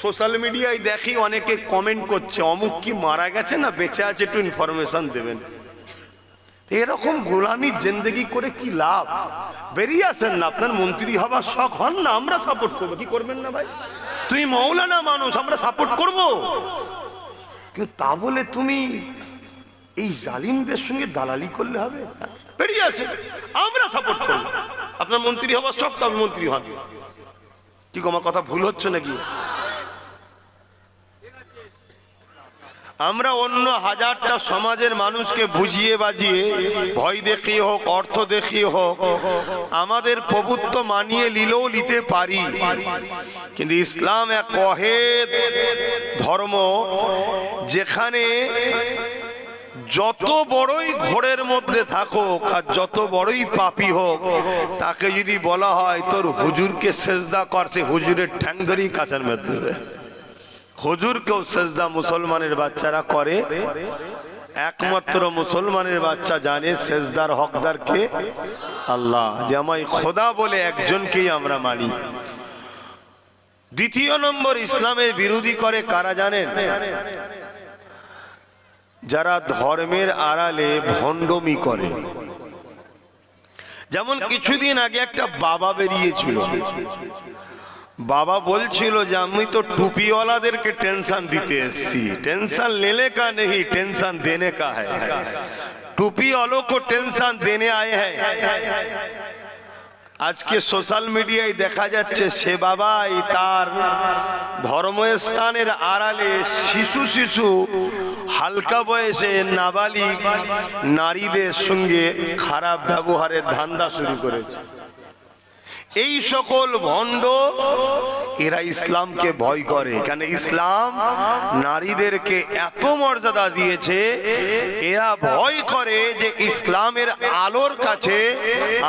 সোশ্যাল মিডিয়ায় দেখি অনেকে কমেন্ট করছে, অমুক কি মারা গেছে না বেঁচে আছে, একটু ইনফরমেশন দেবেন। এরকম গোলামির জিন্দেগি করে কি লাভ? বেরিয়ে আসেন না, আপনার মন্ত্রী হবার শখ হন না, আমরা সাপোর্ট করবো। কি করবেন না ভাই? তুই মৌলানা মানুষ, আমরা সাপোর্ট করবো। কিন্তু তা বলে তুমি এই জালিমদের সঙ্গে দালালি করলে হবে? বেরিয়ে আসে, আমরা সাপোর্ট করবো। আপনার মন্ত্রী হবার শখ, তো আপনি মন্ত্রী হন। কি আমার কথা ভুল হচ্ছে নাকি? আমরা অন্য হাজারটা সমাজের মানুষকে বুঝিয়ে বাজিয়ে, ভয় দেখিয়ে হোক, অর্থ দেখিয়ে হোক, আমাদের প্রভুত্ব মানিয়ে নিলেও নিতে পারি। কিন্তু ইসলাম এক ওয়াহিদ ধর্ম, যেখানে যত বড়ই ঘোরের মধ্যে থাকুক আর যত বড়ই পাপী হোক, তাকে যদি বলা হয় তোর হুজুরকে সেজদা কর, সে হুজুরের ঠ্যাং ধরেই কাঁচার মধ্যে দেবে। হুজুরকেও সেজদা মুসলমানের বাচ্চারা করে। একমাত্র মুসলমানের বাচ্চা জানে সেজদার হকদার কে? আল্লাহ। যে আমায় খোদা বলে একজনকেই আমরা মানি। দ্বিতীয় নম্বর, ইসলামের বিরোধী করে কারা জানেন? যারা ধর্মের আড়ালে ভণ্ডমি করে। যেমন কিছুদিন আগে একটা বাবা বেরিয়েছিল, বাবা বলছিল যে আমি তো টুপিওয়ালাদেরকে টেনশন দিতে এসেছি। টেনশন लेने का नहीं, टेंशन देने का है। टूपी वालों को टेंशन देने आए हैं। আজকে সোশ্যাল মিডিয়ায় দেখা যাচ্ছে সে বাবাই তার ধর্মস্থানের আড়ালে শিশু হালকা বয়সে নাবালিগ নারীদের সঙ্গে খারাপ ব্যবহারের ধান্দা শুরু করেছে। এই সকল ভণ্ড এরা ইসলামকে ভয় করে, কেন ইসলাম নারীদেরকে এত মর্যাদা দিয়েছে। এরা ভয় করে যে ইসলামের আলোর কাছে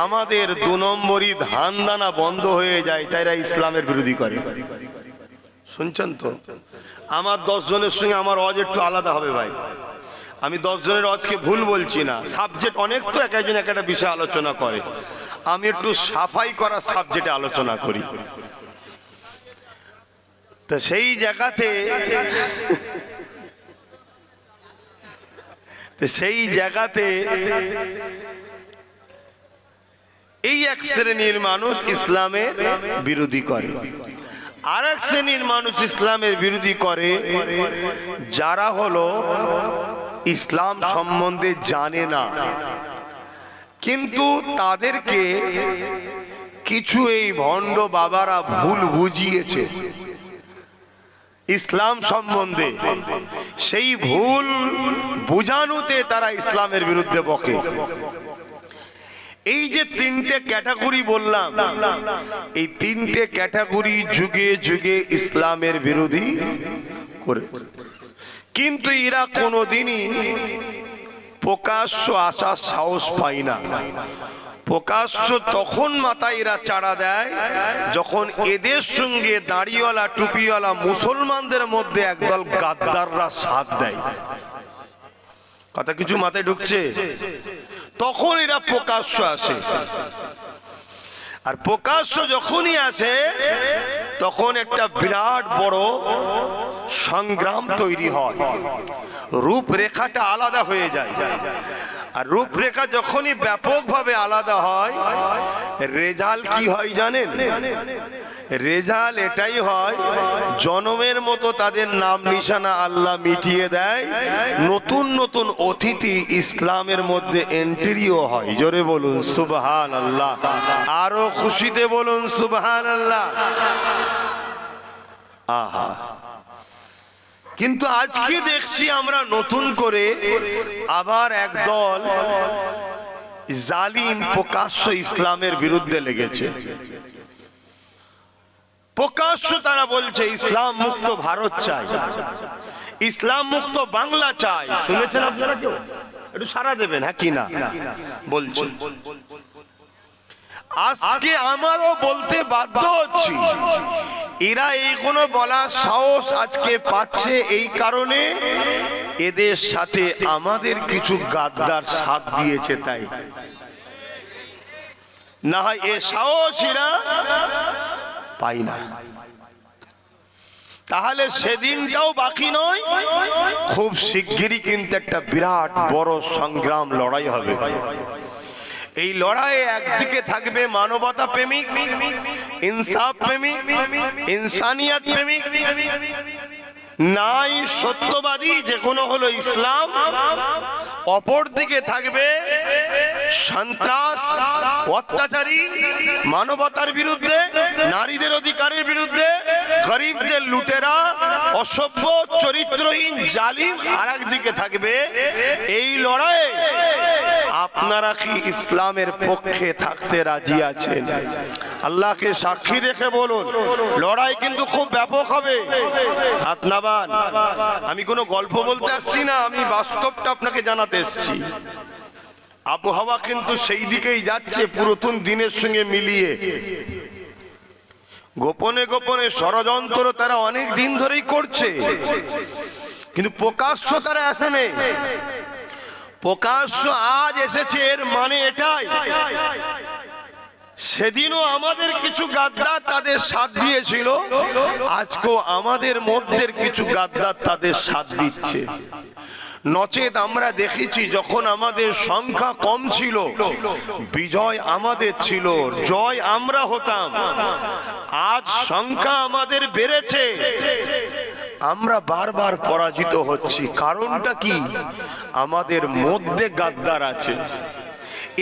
আমাদের 2 নম্বরই ধান্দানা বন্ধ হয়ে যায়, তাই এরা ইসলামের বিরোধী করে। শুনছেন তো? আমার 10 জনের সঙ্গে আমার ওয়াজ একটু আলাদা হবে ভাই। আমি 10 জনের ওয়াজকে ভুল বলছি না, সাবজেক্ট অনেক তো, এক একজন এক একটা বিষয় আলোচনা করে। আমি একটু সাফাই করার সাবজেক্টে আলোচনা করি। তো সেই জায়গাতে এই এক শ্রেণীর মানুষ ইসলামের বিরোধী করে, আর এক শ্রেণীর মানুষ ইসলামের বিরোধী করে যারা হলো ইসলাম সম্বন্ধে জানে না, কিন্তু তাদেরকে কিছু এই ভণ্ড বাবারা ভুল বুঝিয়েছে ইসলাম সম্বন্ধে। সেই ভুল বুঝানোতে তারা ইসলামের বিরুদ্ধে বকে। এই যে 3টে ক্যাটাগরি বললাম, এই 3টে ক্যাটাগরি যুগে যুগে ইসলামের বিরোধী করে, কিন্তু এরা কোনোদিনই প্রকাশ্য আসার সাহস পায় না। প্রকাশ্য তখন মাথায় এরা চাড়া দেয় যখন এদের সঙ্গে দাড়িওয়ালা টুপিওয়ালা মুসলমানদের মধ্যে একদল গাদ্দাররা সাথ দেয়। কথা কিছু মাথায় ঢুকছে? তখন এরা প্রকাশ্য আসে। আর প্রকাশ্য যখনই আসে তখন একটা বিরাট বড় সংগ্রাম তৈরি হয়, রূপরেখাটা আলাদা হয়ে যায়। আর রূপরেখা যখনই ব্যাপকভাবে আলাদা হয়, রেজাল্ট কি হয় জানেন? রেজাল্ট এটাই হয়, জনমের মতো তাদের নাম নিশানা আল্লাহ মিটিয়ে দেয়, নতুন নতুন অতিথি ইসলামের মধ্যে এন্ট্রিও হয়। জোরে বলুন সুবহানাল্লাহ, আরো খুশিতে বলুন সুবহানাল্লাহ। আহা, কিন্তু আজকে দেখছি আমরা নতুন করে আবার একদল জালিম প্রকাশ্য ইসলামের বিরুদ্ধে লেগেছে। প্রকাশ্য তারা বলছে ইসলাম মুক্ত ভারত চাই, ইসলাম মুক্ত বাংলা চাই। শুনেছেন আপনারা? কেউ একটু সাড়া দেবেন হ্যাঁ কি না বলছে। আজকে আমারও বলতে বাধ্য হচ্ছি, এরা এইগুলো বলার সাহস আজকে পাচ্ছে এই কারণে এদের সাথে আমাদের কিছু গাদ্দার সাথ দিয়েছে, তাই না হয় এ সাহস এরা পাই না। তাহলে সেদিনটাও বাকি নয়, খুব শিগগিরই কিন্তু একটা বিরাট বড় সংগ্রাম লড়াই হবে। এই লড়াইয়ে একদিকে থাকবে মানবতা প্রেমিক, ইনসাফ প্রেমিক, ইনসানিয়ত প্রেমিক, নাই সত্যবাদী যে কোনো হলো ইসলাম। অপর দিকে থাকবে সন্ত্রাস, অত্যাচারী, মানবতার বিরুদ্ধে, নারীদের অধিকারের বিরুদ্ধে, গরিবদের লুটেরা, অসভ্য চরিত্রহীন জালিম। আর একদিকে থাকবে এই লড়াইয়ে আপনারা কি ইসলামের পক্ষে থাকতে রাজি আছেন? আল্লাহকে সাক্ষী রেখে বলুন, লড়াই কিন্তু খুব ব্যাপক হবে। হাত নামান। আমি কোনো গল্প বলতে আসছি না, আমি বাস্তবটা আপনাকে জানাতে এসেছি। আবহাওয়া কিন্তু সেই দিকেই যাচ্ছে, পুরাতন দিনের সঙ্গে মিলিয়ে। গোপনে গোপনে ষড়যন্ত্র তারা অনেক দিন ধরেই করছে, কিন্তু প্রকাশ্য তারা আসেনি। প্রকাশ্য আজ এসেছে, এর মানে এটাই সেদিনও আমাদের কিছু গাদ্দার তাদের সাথ দিয়েছিল, আজকেও আমাদের মধ্যে কিছু গাদ্দার তাদের সাথ দিচ্ছে। নচেত আমরা দেখেছি যখন আমাদের সংখ্যা কম ছিল, বিজয় আমাদের ছিল, জয় আমরা হতাম। আজ সংখ্যা আমাদের বেড়েছে, আমরা বারবার পরাজিত হচ্ছি। কারণটা কি? আমাদের মধ্যে গাদ্দার আছে।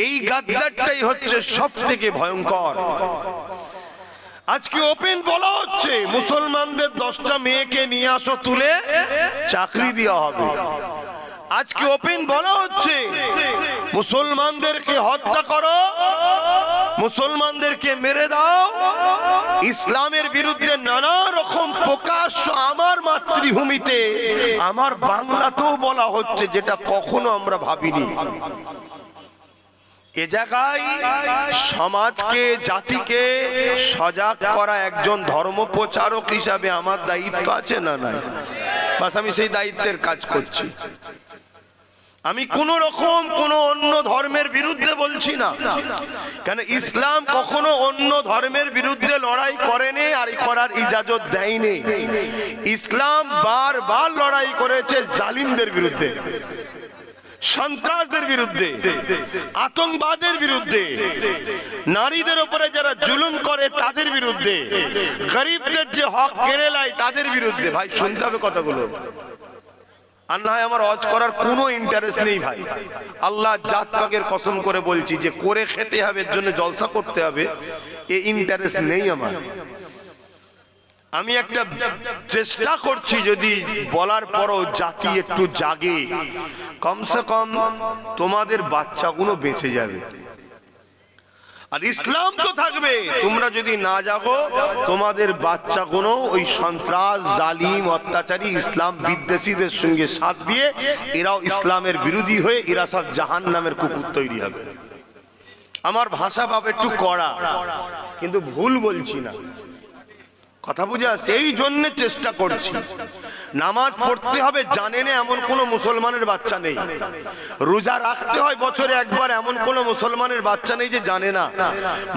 এই গাদ্দারটাই হচ্ছে সব থেকে ভয়ঙ্কর। আজকে ওপেন বলা হচ্ছে মুসলমানদের 10টা মেয়েকে নিয়ে আসো, তুলে চাকরি দেওয়া হবে। আজকে ওপেন বলা হচ্ছে মুসলমানদেরকে হত্যা করো, মুসলমানদেরকে মেরে দাও। ইসলামের বিরুদ্ধে নানা রকম প্রকাশ্য আমার মাতৃভূমিতে, আমার বাংলাতেও বলা হচ্ছে, যেটা কখনো আমরা ভাবিনি। এ জায়গায় সমাজকে, জাতিকে সজাগ করা একজন ধর্ম প্রচারক হিসাবে আমার দায়িত্ব আছে না নাই? বাস আমি সেই দায়িত্বের কাজ করছি। আমি কোন রকম কোন অন্য ধর্মের বিরুদ্ধে বলছি না, কেন ইসলাম কখনো অন্য ধর্মের বিরুদ্ধে লড়াই করেনি আর করার ইজাজত দেয়নি। ইসলাম বারবার লড়াই করেছে জালিমদের বিরুদ্ধে, সন্ত্রাসদের বিরুদ্ধে, আতঙ্কবাদের বিরুদ্ধে, নারীদের উপরে যারা জুলুম করে তাদের বিরুদ্ধে, গরিবদের যে হক কেড়ে নেয় তাদের বিরুদ্ধে। ভাই শুনতে হবে কথাগুলো। আর না হয় আমার হজ করার কোনো ইন্টারেস্ট নেই ভাই, আল্লাহ জাত পাকের কসম করে বলছি যে করে খেতে হবে, এর জন্য জলসা করতে হবে, এই ইন্টারেস্ট নেই আমার। আমি একটা চেষ্টা করছি যদি বলার পরও জাতি একটু জাগে, কমসে কম তোমাদের বাচ্চাগুলো বেঁচে যাবে। আর ইসলাম তো থাকবে, তোমরা যদি না জাগো তোমাদের বাচ্চাগুলো ওই সন্ত্রাস, জালিম, অত্যাচারী ইসলাম বিদ্বেষীদের সঙ্গে সাথ দিয়ে এরাও ইসলামের বিরোধী হয়ে এরা সব জাহান্নামের কুকুর তৈরি হবে। আমার ভাষা ভাব একটু কড়া, কিন্তু ভুল বলছি না, কথা বুঝে আসছে। এই জন্য চেষ্টা করছি। নামাজ পড়তে হবে জানে না এমন কোন মুসলমানের বাচ্চা নেই। রোজা রাখতে হয় বছরে একবার এমন কোন মুসলমানের বাচ্চা নেই যে জানে না।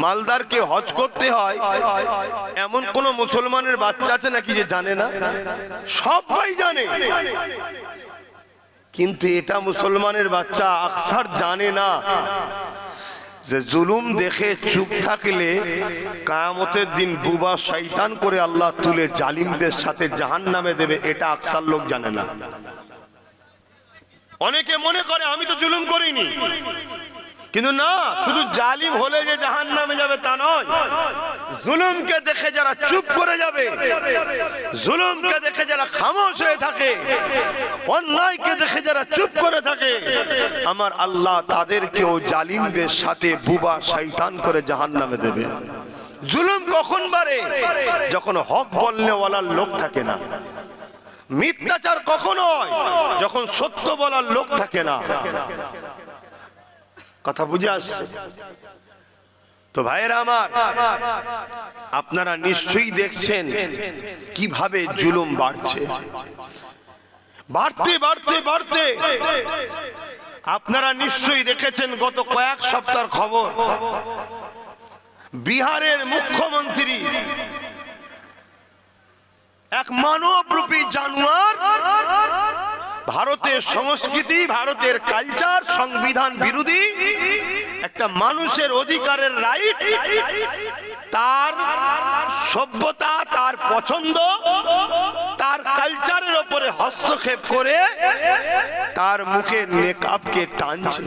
মালদারকে হজ করতে হয় এমন কোন মুসলমানের বাচ্চা আছে নাকি যে জানে না? সবাই জানে, কিন্তু এটা মুসলমানের বাচ্চা আকসার জানে না যে জুলুম দেখে চুপ থাকলে কিয়ামতের দিন বুবা শয়তান করে আল্লাহ তুলে জালিমদের সাথে জাহান্নামে দেবে। এটা আকসার লোক জানে না। অনেকে মনে করে আমি তো জুলুম করিনি, কিন্তু না, শুধু জালিম হলে যে জাহান্নামে যাবে তা নয়। জুলুমকে দেখে যারা চুপ করে যাবে, জুলুমকে দেখে যারা খামোশ হয়ে থাকে, অন্যায়কে দেখে যারা চুপ করে থাকে, আমার আল্লাহ তাদেরকেও জালিমদের সাথে বুবা শয়তান করে জাহান্নামে দেবে। জুলুম কখন বাড়ে? যখন হক বলনেওয়ালার লোক থাকে না। মিথ্যাচার কখন হয়? যখন সত্য বলার লোক থাকে না। কথা বুঝে আসছে তো ভাইয়েরা আমার? আপনারা নিশ্চয়ই দেখছেন কিভাবে জুলুম বাড়ছে, বাড়তে বাড়তে বাড়তে। আপনারা নিশ্চয়ই দেখেছেন গত কয়েক সপ্তাহের খবর, বিহারের মুখ্যমন্ত্রী এক মানবরূপী জানোয়ার, ভারতের সংস্কৃতি, ভারতের কালচার, সংবিধান বিরোধী একটা মানুষের অধিকারের রাইট, তার সভ্যতা, তার পছন্দ, তার কালচারের উপরে হস্তক্ষেপ করে তার মুখের নেকাবকে টানছে।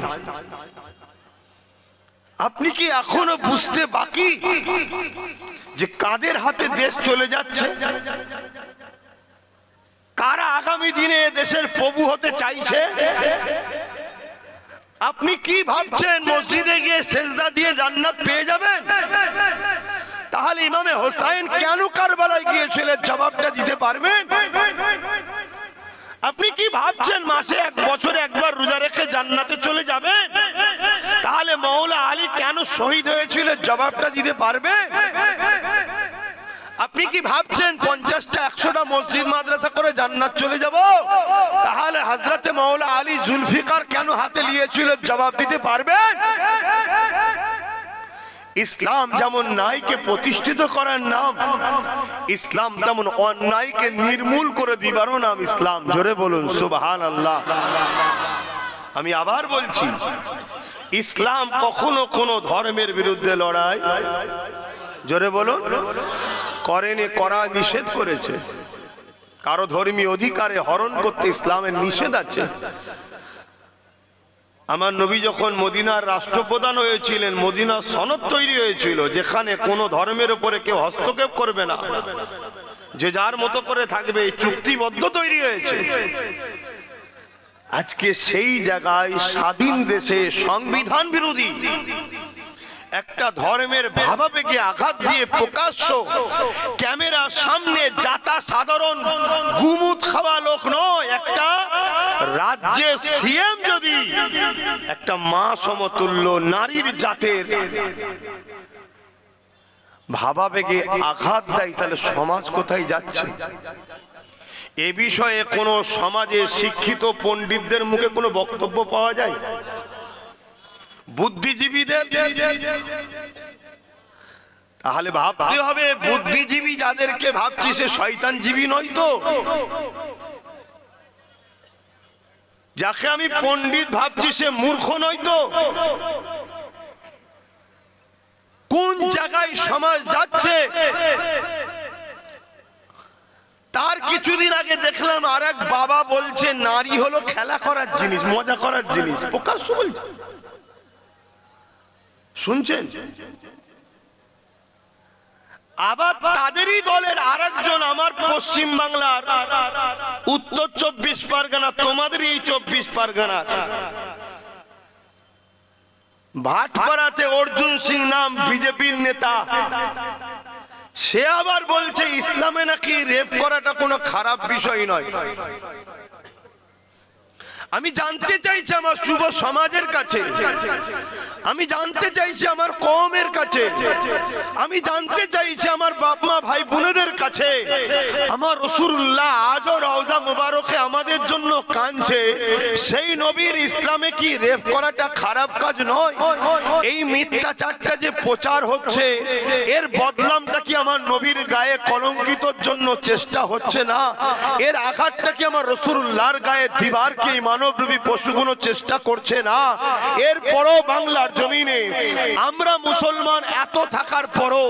আপনি কি এখনো বুঝতে বাকি যে কাদের হাতে দেশ চলে যাচ্ছে? কারা আগামী দিনে দেশের প্রভু হতে চাইছে? আপনি কি ভাবছেন মসজিদে গিয়ে সেজদা দিয়ে জান্নাত পেয়ে যাবেন? তাহলে ইমামে হোসাইন কেন কারবালায় গিয়েছিলেন জবাবটা দিতে পারবেন? আপনি কি ভাবছেন মাসে এক বছরে একবার রোজা রেখে জান্নাতে চলে যাবেন? তাহলে মওলা আলী কেন শহীদ হয়েছিল জবাবটা দিতে পারবেন? আপনি কি ভাবছেন 50টা 100টা মসজিদ মাদ্রাসা করে জান্নাত চলে যাব? তাহলে হযরতে মওলা আলী জুলফিকার কেন হাতে নিয়েছিল জবাব দিতে পারবেন? ইসলাম যেমন ন্যায়কে প্রতিষ্ঠিত করার নাম, ইসলাম তেমন অন্যায়কে নির্মূল করে দিবারও নাম ইসলাম। জোরে বলুন সুবহানাল্লাহ। আমি আবার বলছি, ইসলাম কখনো কোনো ধর্মের বিরুদ্ধে লড়াই, জোরে বলুন, করেনি, করা নিষেধ করেছে। কারো ধর্মীয় অধিকারে হরণ করতে ইসলামের নিষেধ আছে। আমার নবী যখন মদিনার রাষ্ট্রপ্রধান হয়েছিলেন, মদিনার সনদ তৈরি হয়েছিল যেখানে কোনো ধর্মের উপরে কেউ হস্তক্ষেপ করবে না, যে যার মতো করে থাকবে, এই চুক্তিবদ্ধ তৈরি হয়েছে। আজকে সেই জায়গায় স্বাধীন দেশে সংবিধান বিরোধী একটা ধর্মের ভাবাবেগে আঘাত দিয়ে প্রকাশ্য ক্যামেরার সামনে যাতা সাধারণ গুমুট খাওয়া লোক নয়, একটা রাজ্যের সিএম যদি একটা মা সমতুল্য নারীর জাতের ভাবাবেগে আঘাত দেয়, তাহলে সমাজ কোথায় যাচ্ছে? এ বিষয়ে কোন সমাজের শিক্ষিত পণ্ডিতদের মুখে কোনো বক্তব্য পাওয়া যায়? বুদ্ধিজীবীদের? তাহলে ভাবতে হবে বুদ্ধিজীবী যাদেরকে ভাবছি সে শয়তানজীবী নয় তো? যাকে আমি পণ্ডিত ভাবছি সে মূর্খ নয় তো? কোন জায়গায় সমাজ যাচ্ছে? তার কিছুদিন আগে দেখলাম আর এক বাবা বলছে নারী হলো খেলা করার জিনিস, মজা করার জিনিস, প্রকাশ্য বলছে। শুনছেন? আবার তাদেরই দলের আরেকজন আমার পশ্চিম বাংলার উত্তর 24 পরগনা, তোমাদের এই 24 পরগনা ভাটপাড়াতে অর্জুন সিং নাম বিজেপির নেতা, সে আবার বলছে ইসলামে নাকি রেপ করাটা কোনো খারাপ বিষয় নয়। আমি জানতে চাইছি আমার যুব সমাজের কাছে, আমি জানতে চাইছি আমার কওমের কাছে, আমি জানতে চাইছি আমার বাপ মা ভাই বোনেদের কাছে, আমার রাসূলুল্লাহ আজও রওজা মুবারকে আমাদের জন্য কাঁদছে, সেই নবীর ইসলামে কি রেপ করাটা খারাপ কাজ নয়? এই মিথ্যাচারটা যে প্রচার হচ্ছে, এর বদনামটা কি আমার নবীর গায়ে কলঙ্কিতর জন্য চেষ্টা হচ্ছে না? এর আঘাতটা কি আমার রাসূলুল্লাহর গায়ে দিবার কি মানবরূপী পশুগুলো চেষ্টা করছে না? এরপরও বাংলার জমিনে আমরা মুসলমান এত থাকার পরও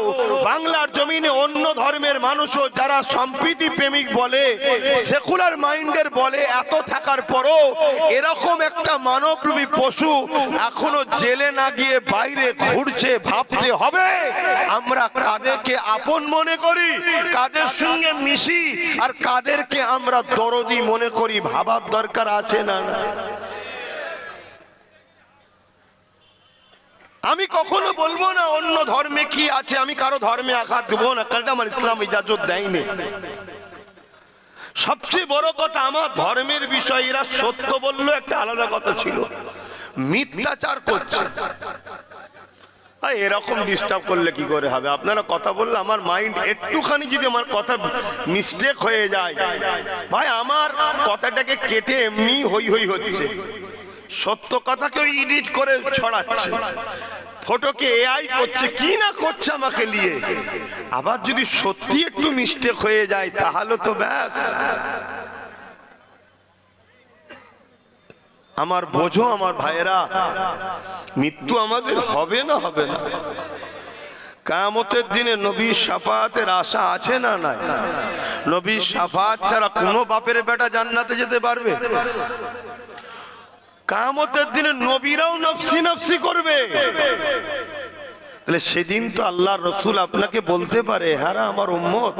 বাংলার জমিনে অন্য ধর্মের মানুষও যারা সম্প্রীতি প্রেমিক বলে, সেকুলার মাইন্ডের বলে, এত থাকার পরও এরকম একটা মানবরূপী পশু এখনো জেলে না গিয়ে বাইরে ঘুরছে। ভাবতে হবে আমরা কাদেরকে আপন মনে করি, কাদের সঙ্গে মিশি, আর কাদেরকে আমরা দরদি মনে করি। ভাবার দরকার আছে না? আমি কখনো বলবো না অন্য ধর্মে কি আছে, আমি কারো ধর্মে আঘাত দেবো না, কারণ আমার ইসলাম ইজাজত দেয়নি। সবচেয়ে বড় কথা, আমার ধর্মের বিষয় এরা সত্য বললো একটা আলাদা কথা ছিল, মিথ্যাচার করছে। এরকম ডিস্টার্ব করলে কি করে হবে? আপনারা কথা বললে আমার মাইন্ড একটুখানি যদি আমার কথা মিস্টেক হয়ে যায়, ভাই আমার কথাটাকে কেটে এমনি হই হই হচ্ছে। সত্য কথাকেও এডিট করে ছড়াচ্ছে, ফটোকে এআই করছে, কি না করছে আমাকে নিয়ে। আবার যদি সত্যি একটু মিস্টেক হয়ে যায় তাহলে তো ব্যাস। আমার বোঝো আমার ভাইয়েরা, মৃত্যু আমাদের হবে না? হবে না। কিয়ামতের দিনে নবীর শাফাআতের আশা আছে না নাই? নবীর শাফাআত ছাড়া কোনো বাপের বেটা জান্নাতে যেতে পারবে? কিয়ামতের দিনে নবীরাও নফসি নফসি করবে। তাহলে সেদিন তো আল্লাহর রাসূল আপনাকে বলতে পারে, হ্যাঁ আমার উম্মত,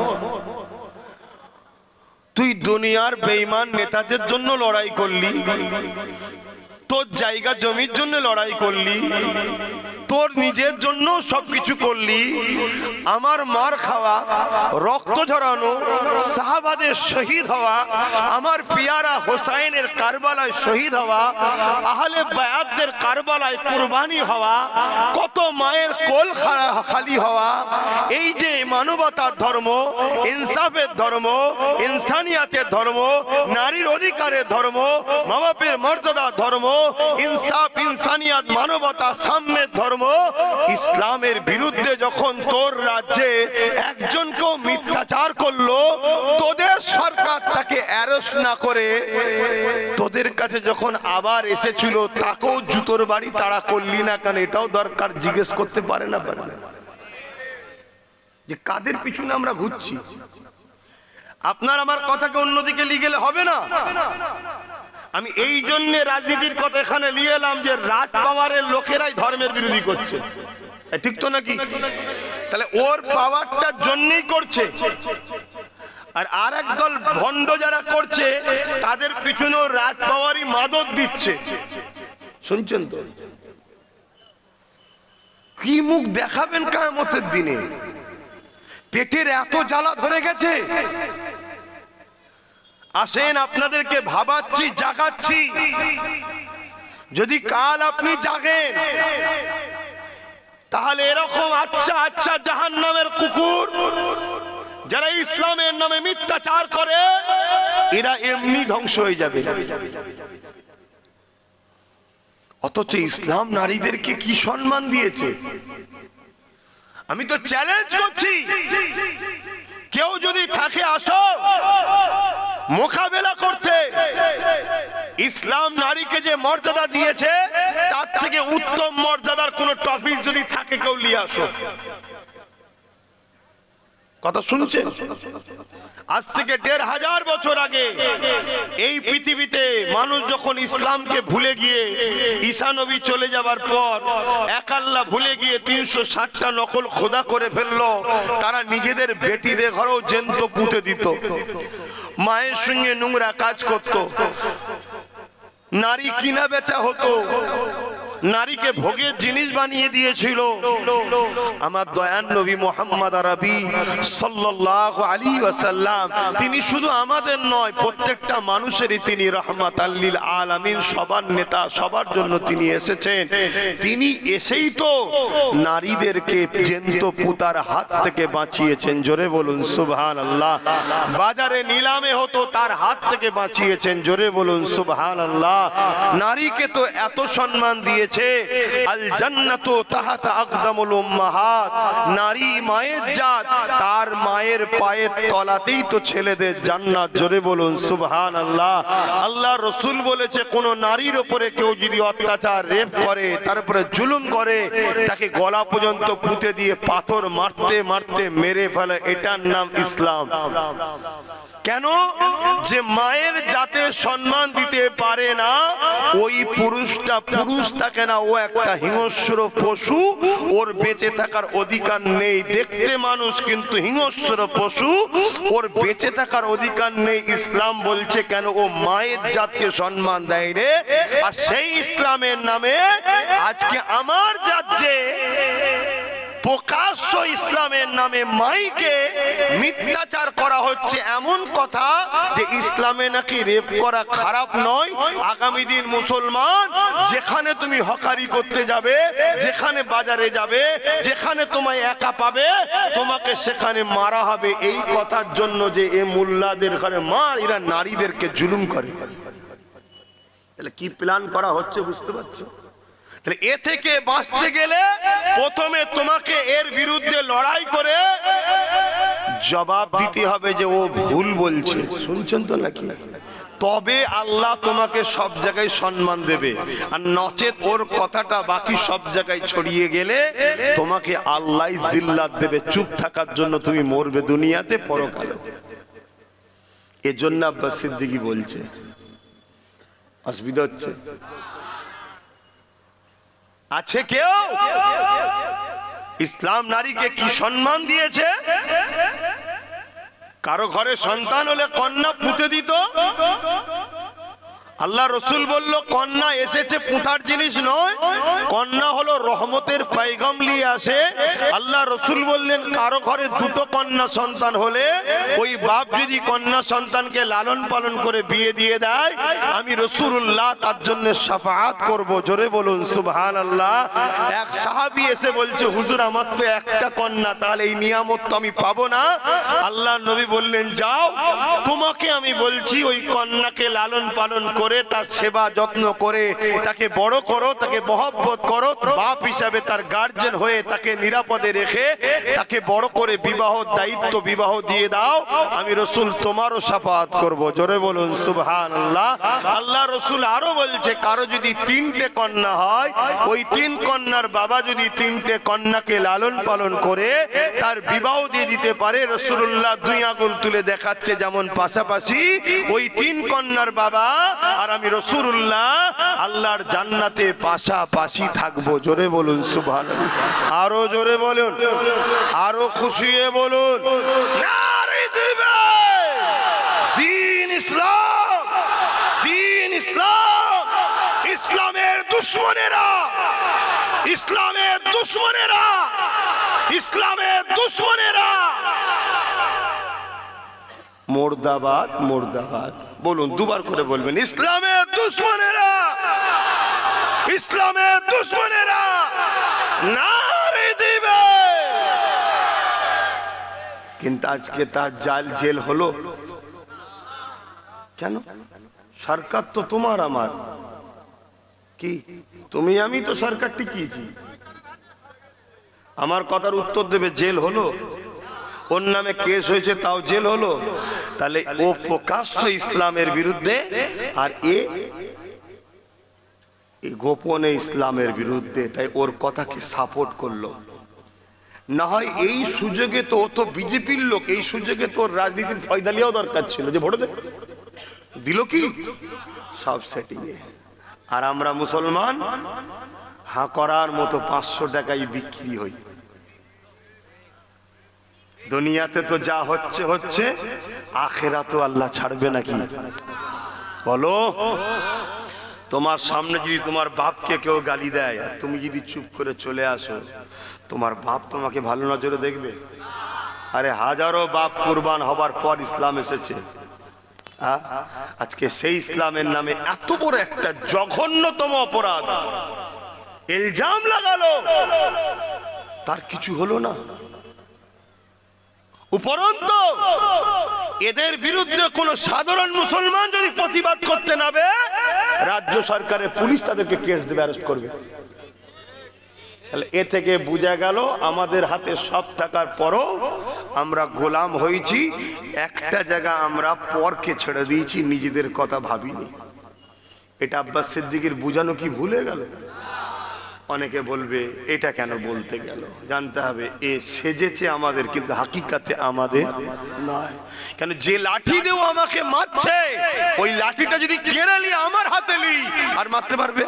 তুই দুনিয়ার বেঈমান নেতাদের জন্য লড়াই করলি, তোর জায়গা জমির জন্য লড়াই করলি, তোর নিজের জন্য সবকিছু করলি, আমার মার খাওয়া, রক্ত ঝরানো, সাহাবাদের শহীদ হওয়া, আমার পিয়ারা হোসাইনের কারবালায় শহীদ হওয়া, আহলে বায়াতদের কারবালায় কুরবানি হওয়া, কত মায়ের কোল খালি হওয়া, এই যে মানবতার ধর্ম, ইনসাফের ধর্ম, ইনসানিয়াতের ধর্ম, নারীর অধিকারের ধর্ম, মা বাপের মর্যাদার ধর্ম, ইনসাফ, ইনসানিয়াত, মানবতা, সাম্যের ধর্ম, ইসলামের বিরুদ্ধে যখন তোর রাজ্যে একজনকেও মিথ্যাচার করলো, তোদের সরকার তাকে অ্যারেস্ট না করে তোদের কাছে যখন আবার এসেছিল, তাকেও জুতোর বাড়ি তাড়া করলি না কেন? এটাও দরকার জিজ্ঞেস করতে পারে না? পারে না যে কাদের পিছনে আমরা ঘুরছি? আপনার আমার কথাকে অন্যদিকে নিয়ে গেলে হবে না। আমি এই জন্য রাজনীতির কথা এখানে নিয়ে এলাম যে রাজ পাওয়ারের লোকেরাই ধর্মের বিরোধী করছে, ঠিক তো নাকি? তাহলে ওর পাওয়ারটার জন্যই করছে। আর আরেক দল ভণ্ড যারা করছে তাদের পিছনেও রাজ পাওয়ারই মাদক দিচ্ছে। শুনছেন তো? কি মুখ দেখাবেন কিয়ামতের দিনে? পেটের এত জ্বালা ধরে গেছে। আসেন আপনাদেরকে ভাবাচ্ছি, জাগাচ্ছি। যদি কাল আপনি জাগেন তাহলে এরকম আচ্ছা আচ্ছা জাহান্নামের কুকুর যারা ইসলামের নামে মিথ্যাচার করে এরা এমনি ধ্বংস হয়ে যাবে। অথচ ইসলাম নারীদেরকে কি সম্মান দিয়েছে। আমি তো চ্যালেঞ্জ করছি, কেউ যদি থাকে আসো মোকাবেলা করতে। ইসলাম নারীকে যে মর্যাদা দিয়েছে তার থেকে উত্তম মর্যাদার কোন টপিক যদি থাকে কেউ নিয়ে আসো। কথা শুনছেন? আজ থেকে ১৫০০ বছর আগে এই পৃথিবীতে মানুষ যখন ইসলামকে ভুলে গিয়ে ঈসা নবী চলে যাবার পর এক আল্লাহ ভুলে গিয়ে ৩৬০টা নকল খোদা করে ফেললো, তারা নিজেদের বেটিদের ঘরেও জ্যান্ত পুঁতে দিত, মায়ের সঙ্গে নোংরা কাজ করত, নারী কিনা বেচা হতো, নারীকে ভোগের জিনিস বানিয়ে দিয়েছিল। আমার দয়ান নবী মুহাম্মদ আরবি সাল্লাল্লাহু আলাইহি ওয়াসাল্লাম তিনি শুধু আমাদের নয় প্রত্যেকটা মানুষেরই তিনি রাহমাতাল লিল আলামিন, সবার নেতা, সবার জন্য তিনি এসেছেন। তিনি এসেই তো নারীদেরকে জ্যান্ত পুতার হাত থেকে বাঁচিয়েছেন। জোরে বলুন সুবহানাল্লাহ। বাজারে নিলামে হতো তার হাত থেকে বাঁচিয়েছেন। জোরে বলুন সুবহানাল্লাহ। নারীকে তো এত সম্মান দিয়েছে, আল জান্নাতু তাহতা আকদামুল উম্মাহাত, নারী মায়ের জাত, তার মায়ের পায়ের তলাতেই তো ছেলেদের জান্নাত। জোরে বলুন সুবহানাল্লাহ। আল্লাহ রাসূল বলেছে কোন নারীর উপরে কেউ যদি অত্যাচার, রেপ করে, তারপরে জুলুম করে, তাকে গলা পর্যন্ত পুঁতে দিয়ে পাথর মারতে মারতে মেরে ফেলে, এটার নাম ইসলাম। কেন? যে মায়ের জাতে সম্মান দিতে পারে না ওই পুরুষটা পুরুষ থাকে না, ও একটা হিংস্র পশু, ওর বেঁচে থাকার অধিকার নেই। দেখতে মানুষ কিন্তু হিংস্র পশু, ওর বেঁচে থাকার অধিকার নেই। ইসলাম বলছে কেন? ও মায়ের জাতকে সম্মান দেয় রে। আর সেই ইসলামের নামে আজকে আমার রাজ্যে প্রকাশ্য ইসলামের নামে মাইকে মিথ্যাচার করা হচ্ছে, এমন কথা যে ইসলামে নাকি রেপ করা খারাপ নয়। আগামী দিন মুসলমান যেখানে তুমি হকারি করতে যাবে, যেখানে বাজারে যাবে, যেখানে তোমায় একা পাবে, তোমাকে সেখানে মারা হবে এই কথার জন্য যে এ মোল্লাদের ঘরে মার, এরা নারীদেরকে জুলুম করে। তাহলে কি প্ল্যান করা হচ্ছে বুঝতে পারছো? এ থেকে বাঁচতে গেলে প্রথমে তোমাকে এর বিরুদ্ধে লড়াই করে জবাব দিতে হবে যে ও ভুল বলছে। শুনছেন তো নাকি? তবে আল্লাহ তোমাকে সব জায়গায় সম্মান দেবে। আর নচেত ওর কথাটা বাকি সব জায়গায় ছড়িয়ে গেলে তোমাকে আল্লাহ জিল্লাত দেবে। চুপ থাকার জন্য তুমি মরবে দুনিয়াতে, পরকালে। এজন্য আব্বাস সিদ্দিকী বলছে, অসুবিধা হচ্ছে? আছে কেউ? ইসলাম নারীকে কি সম্মান দিয়েছে? কারো ঘরে সন্তান হলে কন্যা পুঁতে দিত। আল্লাহ রসুল বলল কন্যা এসেছে পুঁতার জিনিস নয়, কন্যা হলো রহমতের পয়গাম নিয়ে আসে। আল্লাহ রসুল বললেন কারো ঘরে দুটো কন্যা সন্তান হলে ওই বাপ যদি কন্যা সন্তানকে লালন পালন করে বিয়ে দিয়ে দেয়, আমি রাসূলুল্লাহ তার জন্য শাফাআত করব। জোরে বলুন সুবহানাল্লাহ। এক সাহাবী এসে বলছে হুজুর আমার তো একটা কন্যা, তাহলে এই নিয়ামত তো আমি পাবো না। আল্লাহ নবী বললেন যাও, তোমাকে আমি বলছি ওই কন্যাকে লালন পালন করে তার সেবা যত্ন করে তাকে বড় করো, তাকে মহব্বত করো, বাপ হিসাবে তার গার্জেন হয়ে তাকে নিরাপদে রেখে তাকে বড় করে বিবাহ দায়িত্ব বিবাহ দিয়ে দাও, আমি রাসূল তোমারও শাফাআত করব। জোরে বলুন সুবহানাল্লাহ। আল্লাহ রাসূল আরো বলছে কারো যদি তিনটে কন্যা হয়, ওই তিন কন্যার বাবা যদি তিনটে কন্যাকে লালন পালন করে তার বিবাহ দিয়ে দিতে পারে, রাসূলুল্লাহ দুই আঙ্গুল তুলে দেখাচ্ছে যেমন পাশাপাশি ওই তিন কন্যার বাবা আর আমি রাসূলুল্লাহ আল্লাহর জান্নাতে পাশাপাশি থাকবো। জোরে বলুন সুবহানাল্লাহ, আরো জোরে বলুন, আরো খুশি হয়ে বলুন নারে দিবে। দ্বীন ইসলাম, দ্বীন ইসলাম, ইসলামের দুশমনেরা, ইসলামের দুশমনেরা, ইসলামের দুশমনেরা মুর্দাবাদ, মুর্দাবাদ বলুন, দুবার করে বলবেন, ইসলামের দুশমনেরা, ইসলামের দুশমনেরা নারে দিবে। কিন্তু আজকে তার জাল জেল হলো কেন? সরকার তো তোমার আমার, কি তুমি আমি তো সরকার টিকিয়েছি। আমার কথার উত্তর দেবে, জেল হলো? ওর নামে কেস হয়েছে তাও জেল হলো? তাহলে ও প্রকাশ্য ইসলামের বিরুদ্ধে, আর এ গোপনে ইসলামের বিরুদ্ধে, তাই ওর কথাকে সাপোর্ট করলো। না হয় এই সুযোগে তো ও তো বিজেপির লোক, এই সুযোগে তো রাজনীতির ফয়দা লিয়াও দরকার ছিল, যে ভোট দে দিল কি সব সেটিং এ। আর আমরা মুসলমান হাঁ করার মতো 500 টাকায় বিক্রি হই। দুনিয়াতে তো যা হচ্ছে হচ্ছে, আখেরাতেও আল্লাহ ছাড়বে নাকি বলো? তোমার সামনে যদি তোমার বাপকে কেউ গালি দেয় আর তুমি যদি চুপ করে চলে আসো, তোমার বাপ তোমাকে ভালো নজরে দেখবে? আরে হাজারো বাপ কুরবান হবার পর ইসলাম এসেছে। আজকে সেই ইসলামের নামে এত বড় একটা জঘন্যতম অপরাধ ইলজাম লাগালো, তার কিছু হলো না। উপরন্তু এদের বিরুদ্ধে কোন সাধারণ মুসলমান যদি প্রতিবাদ করতে নাবে, রাজ্য সরকারের পুলিশ তাদেরকে কেস দেবে, অ্যারেস্ট করবে। তাহলে এ থেকে বোঝা গেল আমাদের হাতে সব থাকার পরও আমরা গোলাম হয়েছি। একটা জায়গা আমরা পরকে ছেড়ে দিয়েছি, নিজেদের কথা ভাবিনি। এটা আব্বাস সিদ্দিকীর বুঝানো কি ভুলে গেল? অনেকে বলবে এটা কেন বলতে গেল, জানতে হবে এ সেজেছে আমাদের, কিন্তু হাকিকাতে আমাদের নয়। কেন যে লাঠি দেও আমাকে মারছে, ওই লাঠিটা যদি কেড়ে নিয়ে আমার হাতে নি, আর মারতে পারবে?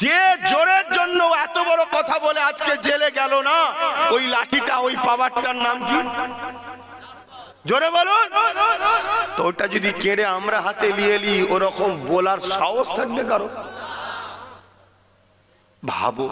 যে জোরের জন্য এত বড় কথা বলে আজকে জেলে গেল না, ওই লাঠিটা, ওই পাওয়ারটার নাম কি জোরে বলুন? তো ওটা যদি কেড়ে আমরা হাতে নিয়ে নি, ওরকম বলার সাহস থাকবে কারো? ভাবো